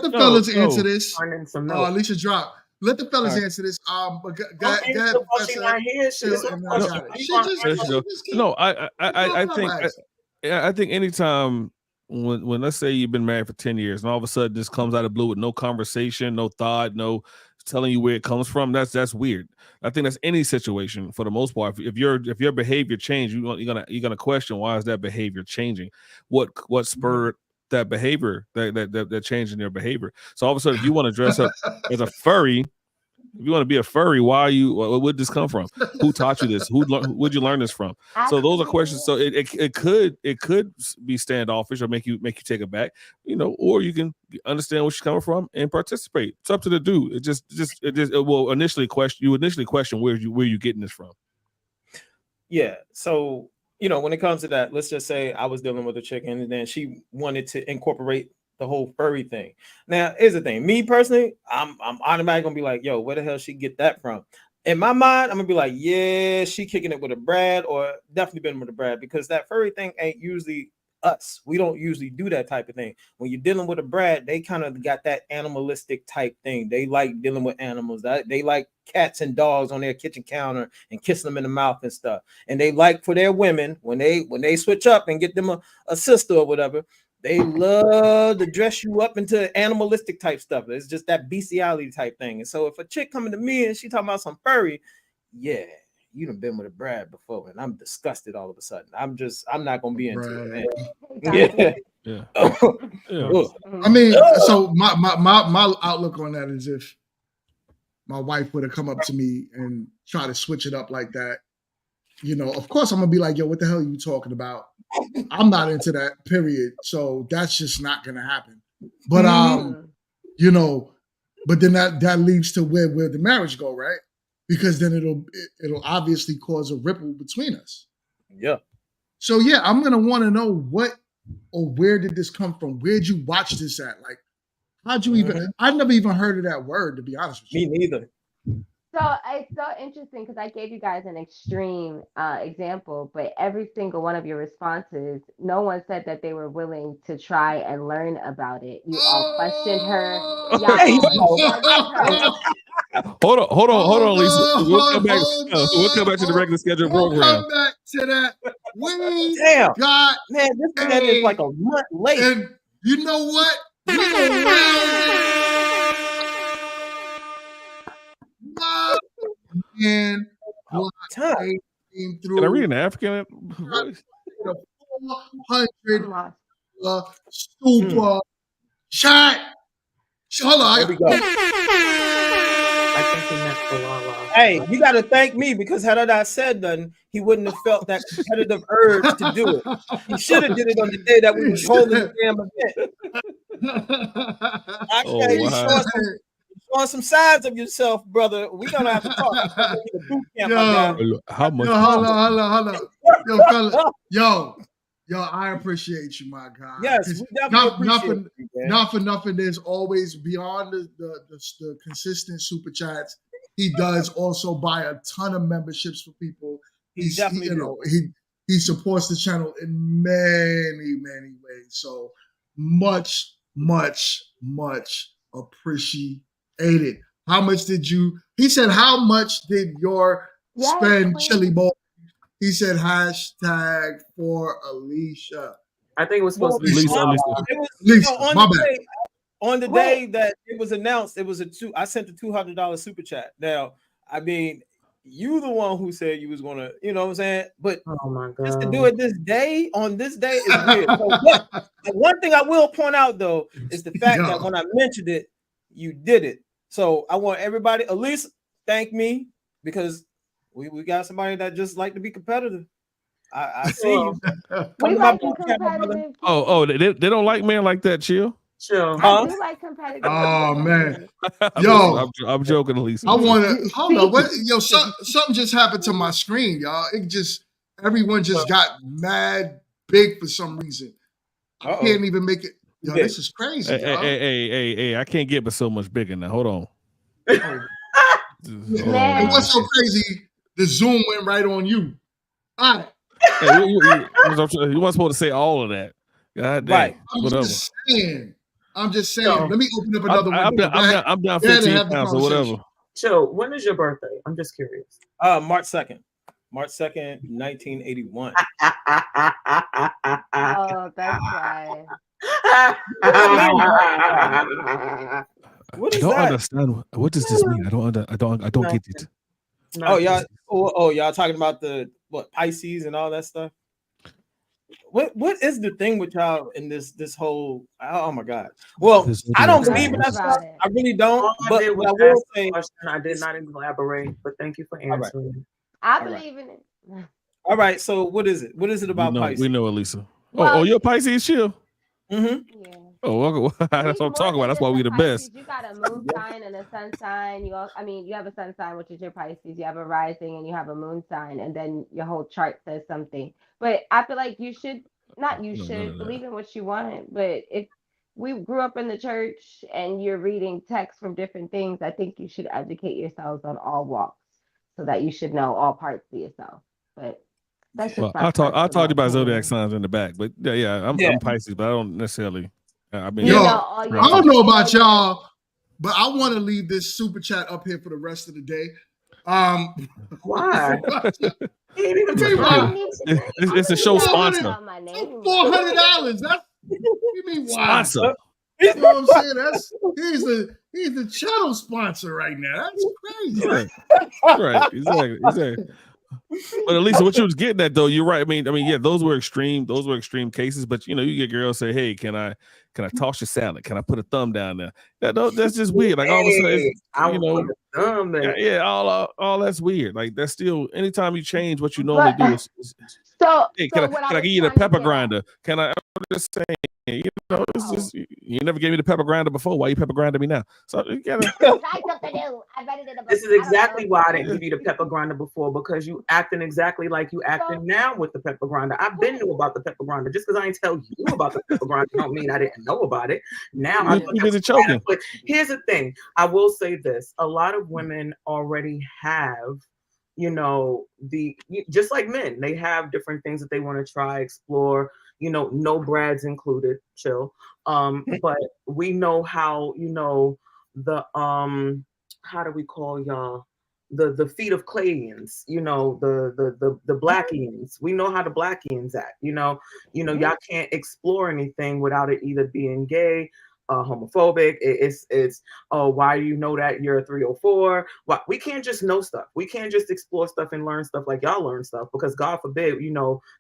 the fellas answer this. Alicia, drop let the fellas All right. answer this. But go Don't ahead, answer the question Professor. not here. Shit, it's And a I No, got question. it. We She gonna just, ask there you she go. just keep. No, I think ask. I think anytime when let's say you've been married for 10 years and all of a sudden this comes out of blue with no conversation, no thought, no telling you where it comes from, that's weird. I think that's any situation for the most part. If your behavior changed, you're gonna question why is that behavior changing? What spurred that behavior, that change in your behavior? So all of a sudden, if you want to dress up as a furry, if you want to be a furry, why are you? Where'd this come from? Who taught you this? Where'd you learn this from? So those are questions. So it could be standoffish or make you take it back, or you can understand where she's coming from and participate. It's up to the dude. It will initially question where you getting this from. Yeah. So when it comes to that, let's just say I was dealing with a chick and then she wanted to incorporate the whole furry thing. Now, here's the thing. Me personally, I'm automatically gonna be like, yo, where the hell she get that from? In my mind, I'm gonna be like, yeah, she kicking it with a Brad, or definitely been with a Brad, because that furry thing ain't usually us. We don't usually do that type of thing. When you're dealing with a Brad, they kind of got that animalistic type thing. They like dealing with animals. They like cats and dogs on their kitchen counter and kissing them in the mouth and stuff. And they like for their women, when they switch up and get them a sister or whatever, they love to dress you up into animalistic type stuff. It's just that bestiality type thing. And so if a chick coming to me and she talking about some furry, yeah, you done been with a Brad before, and I'm disgusted all of a sudden. I'm not gonna be into it. Yeah. I mean, so my outlook on that is if my wife would have come up to me and try to switch it up like that, of course I'm gonna be like, yo, what the hell are you talking about? I'm not into that, period. So that's just not gonna happen. But but then that leads to where the marriage go, right? Because then it'll obviously cause a ripple between us. Yeah. So yeah, I'm gonna want to know what or where did this come from? Where'd you watch this at? Like, how'd you even? I've never even heard of that word, to be honest with you. Me neither. So it's so interesting because I gave you guys an extreme example, but every single one of your responses, no one said that they were willing to try and learn about it. You all questioned her. Hold on, Lisa. We'll come back to the regular scheduled program. Come back to that. We got man, this man is like a month late. And you know what? We gonna and what I came through. Can I read an African voice? 400 super chat. Hold on. There we go. Hey, you got to thank me, because had I not said nothing, he wouldn't have felt that competitive urge to do it. He should have did it on the day that we was holding the damn event. Showing some sides of yourself, brother. We're gonna have to talk. How much? Hold on. Yo, I appreciate you, my guy. Yes, we definitely appreciate you, man. Not for nothing. There's always beyond the consistent super chats. He does also buy a ton of memberships for people. He supports the channel in many ways. So much appreciated. How much did you? He said, how much did your spend, Chili Boy? He said hashtag for Alicia. I think it was supposed to be Lisa. My bad. On the day that it was announced, it was I sent the $200 super chat. Now, I mean, you the one who said you was gonna, you know what I'm saying? But just to do it on this day is weird. So, one thing I will point out though is the fact that when I mentioned it, you did it. So I want everybody, at least thank me, because we got somebody that just like to be competitive. I see you. We like competitive. They don't like men like that, chill. I do like competitive. Oh man, yo, I'm joking, Elise. I want to hold on. What, yo, something just happened to my screen, y'all. Everyone just got mad big for some reason. I can't even make it. Yo, this is crazy. Hey, I can't get but so much bigger now. Hold on. And what's so crazy? The zoom went right on you. All right. Hey, you weren't supposed to say all of that. God damn. Right. I'm just saying. Yo, Let me open up another window. I'm down 15 pounds or whatever. Chill, when is your birthday? I'm just curious. March 2nd. March 2nd, 1981. Oh, that's why. What I is don't that? understand. What does this mean? I don't get it. Oh, y'all talking about the Pisces and all that stuff? What is the thing with y'all in this whole? Oh my God! Well, I don't believe in that stuff. I really don't. All But I did what I was will ask say, a question. I did not elaborate, but thank you for answering. I All right. believe in it. All right. So what is it? What is it about Pisces? We know, Elisa. Well, you're Pisces, chill. Mm-hmm. Yeah. Oh, that's what I'm talking about. That's why we the best. You got a moon sign and a sun sign. You have a sun sign, which is your Pisces. You have a rising and you have a moon sign, and then your whole chart says something. But I feel like you should believe in what you want. But if we grew up in the church and you're reading texts from different things, I think you should educate yourselves on all walks so that you should know all parts of yourself. But that's just I'll talk to you about zodiac signs in the back, but I'm Pisces, but I don't necessarily. I mean, I don't know about y'all, but I want to leave this super chat up here for the rest of the day. Why? It's a show sponsor. $400. That's you mean why? Sponsor. You know what I'm saying? He's the channel sponsor right now. That's crazy. Right. Exactly. But Elisa, what you was getting at though, you're right. I mean, yeah, those were extreme cases. But you get girls say, "Hey, can I toss your salad? Can I put a thumb down there?" That's just weird. Like all of a sudden, all that's weird. Like that's still anytime you change what you normally do. Hey, can I give you the pepper grinder? Can I? I'm just saying, it's just you never gave me the pepper grinder before. Why you pepper grinding me now? So you gotta. This is exactly why I didn't give you the pepper grinder before, because you acting exactly like you acting now with the pepper grinder. I've been knew about the pepper grinder. Just because I ain't tell you about the pepper grinder don't mean I didn't know about it. Now I'm busy choking. But here's the thing. I will say this. A lot of women already have, just like men, they have different things that they want to try, explore, no brads included, chill. But we know how, the how do we call y'all? The feet of Clayians, the Blackians. We know how the Blackians act, y'all can't explore anything without it either being gay, homophobic. It's why do you know that you're a 304? Why we can't just know stuff. We can't just explore stuff and learn stuff like y'all learn stuff, because God forbid,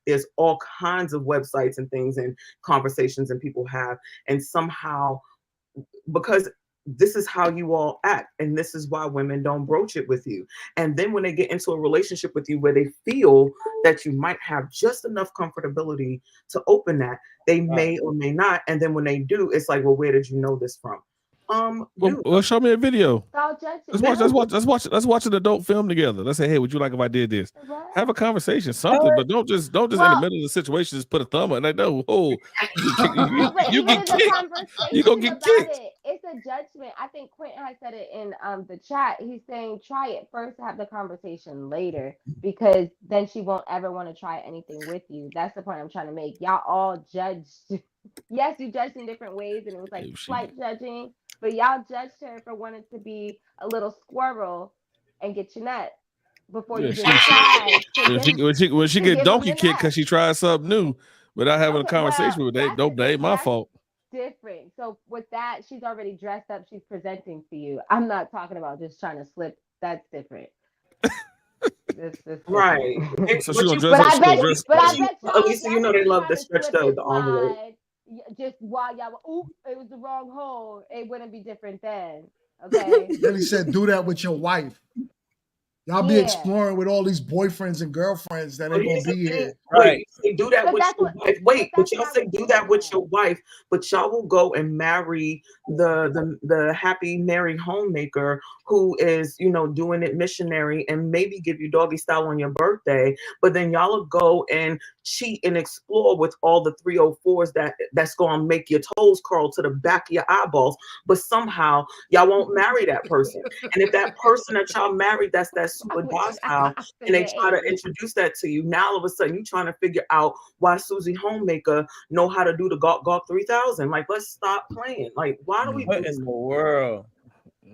there's all kinds of websites and things and conversations and people have, and somehow because this is how you all act, and this is why women don't broach it with you. And then when they get into a relationship with you where they feel that you might have just enough comfortability to open that, they may or may not. And then when they do, it's like, well, where did you know this from? Well, show me a video. Let's watch an adult film together. Let's say, hey, would you like if I did this? Have a conversation, something, but don't just in the middle of the situation just put a thumb on. Like, no, you get kicked. You gonna get kicked. It's a judgment. I think Quentin has said it in the chat. He's saying try it first, have the conversation later, because then she won't ever want to try anything with you. That's the point I'm trying to make. Y'all all judged. Yes, you judged in different ways, and it was like slight judging. But y'all judged her for wanting to be a little squirrel and get your nut before you just tried. When she get donkey kicked because she tried something new without having a conversation with it, that ain't my fault. Different. So with that, she's already dressed up. She's presenting for you. I'm not talking about just trying to slip. That's different. Right. So she gonna dress up. But I bet Elisa, they love to stretch the envelope. Just while y'all were, it was the wrong hole. It wouldn't be different then. Okay. Then he said, do that with your wife. Y'all be exploring with all these boyfriends and girlfriends that ain't gonna be here. Right. They do that with your wife. Wait, but y'all say do that with your wife, but y'all will go and marry the happy married homemaker who is, doing it missionary and maybe give you doggy style on your birthday, but then y'all will go and cheat and explore with all the 304s that's gonna make your toes curl to the back of your eyeballs, but somehow y'all won't marry that person. And if that person that y'all married that's that super docile and they try to introduce that to you, now all of a sudden you trying to figure out why Susie Homemaker know how to do the Gawk 3000. Like, let's stop playing. Like, why do we what in the world?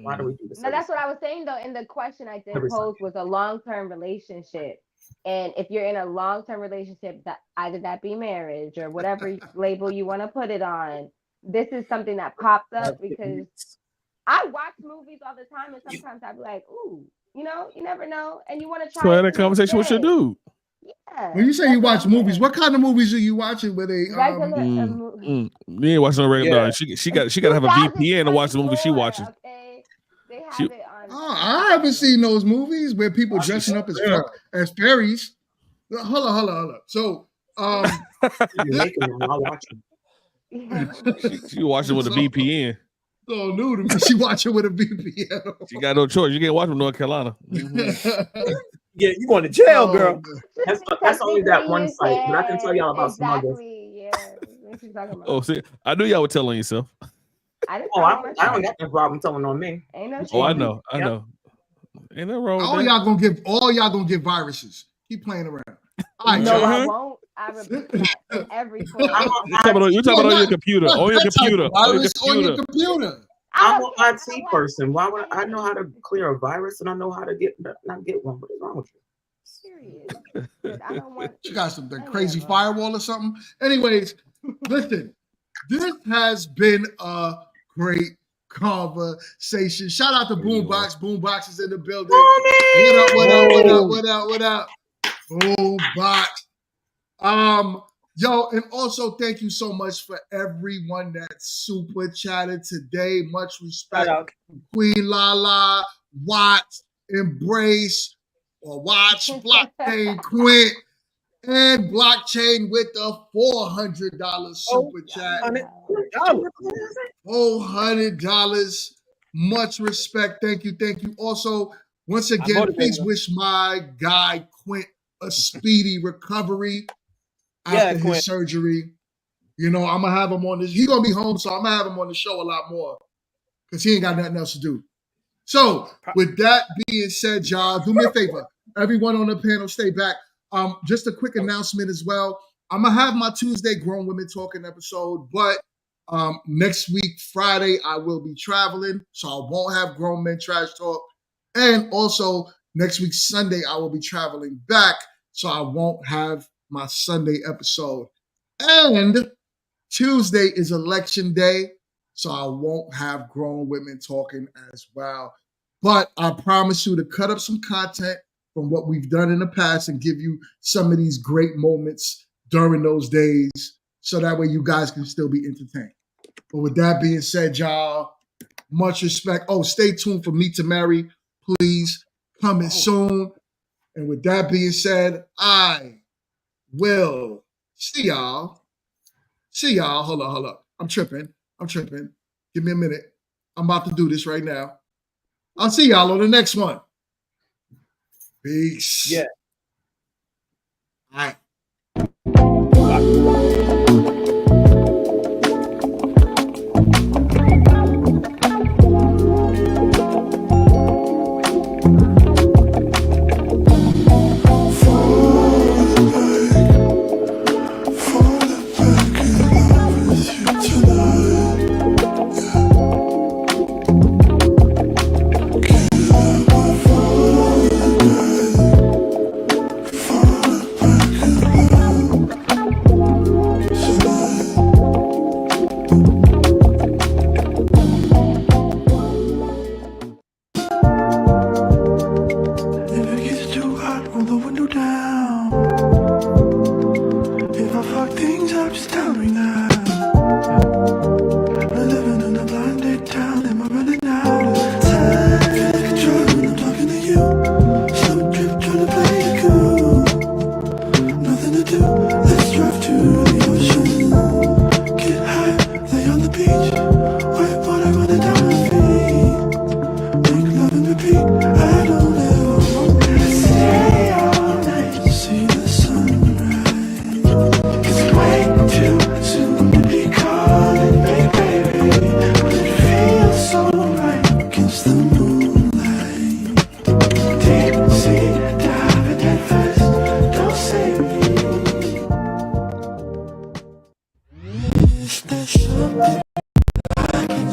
Why do we do this? No, that's what I was saying though. In the question I did pose was a long-term relationship. And if you're in a long-term relationship, that either that be marriage or whatever label you want to put it on, this is something that popped up because I watch movies all the time, and sometimes I'd be like, "Ooh, you never know," and you want to try. So I had a conversation with your dude. Yeah. When you say you watch movies, what kind of movies are you watching? Where they You ain't watching no regular. No, she got to have a VPN to watch the movie she watches. Okay, they have it on. I haven't seen those movies where people dressing up as fairies. Hold on. So, I'll watch them. She watching with a VPN. So new to me. She watching with a VPN. She got no choice. You can't watch from North Carolina. Yeah, you going to jail, girl. That's only that one site, but I can tell y'all about some others. Yeah. What you talking about? Oh, see, I knew y'all were telling yourself. I don't got no problem telling on me. Ain't no I know. Ain't no wrong with all y'all gonna get viruses. Keep playing around. All right, no, I won't. I repeat that in every form. You talking about on your computer. On your computer. On your computer. I'm an IT person. Why would I know how to clear a virus and I know how to not get one? What is wrong with you? Serious. I don't want. You got some crazy firewall or something. Anyways, listen. This has been a great conversation. Shout out to Boombox. Boombox is in the building. What up? Boombox. Yo, and also thank you so much for everyone that super chatted today. Much respect. Queen Lala, Watts, Embrace, or Watch, Blockchain, Quint, and Blockchain with the $400 super chat. $400. Much respect. Thank you. Also, once again, please wish my guy Quint a speedy recovery after his surgery. I'm gonna have him on this. He's gonna be home, so I'm gonna have him on the show a lot more because he ain't got nothing else to do. So, with that being said, y'all, do me a favor. Everyone on the panel, stay back. Just a quick announcement as well. I'm gonna have my Tuesday Grown Women Talking episode, but next week, Friday, I will be traveling, so I won't have Grown Men Trash Talk. And also, next week, Sunday, I will be traveling back, so I won't have my Sunday episode. And Tuesday is election day, so I won't have Grown Women Talking as well. But I promise you to cut up some content from what we've done in the past and give you some of these great moments during those days, so that way you guys can still be entertained. But with that being said, y'all, much respect. Oh, stay tuned for Meet to Marry, please. Coming soon. And with that being said, I will see y'all. Hold up. I'm tripping. Give me a minute. I'm about to do this right now. I'll see y'all on the next one. Peace. Yeah. All right. I can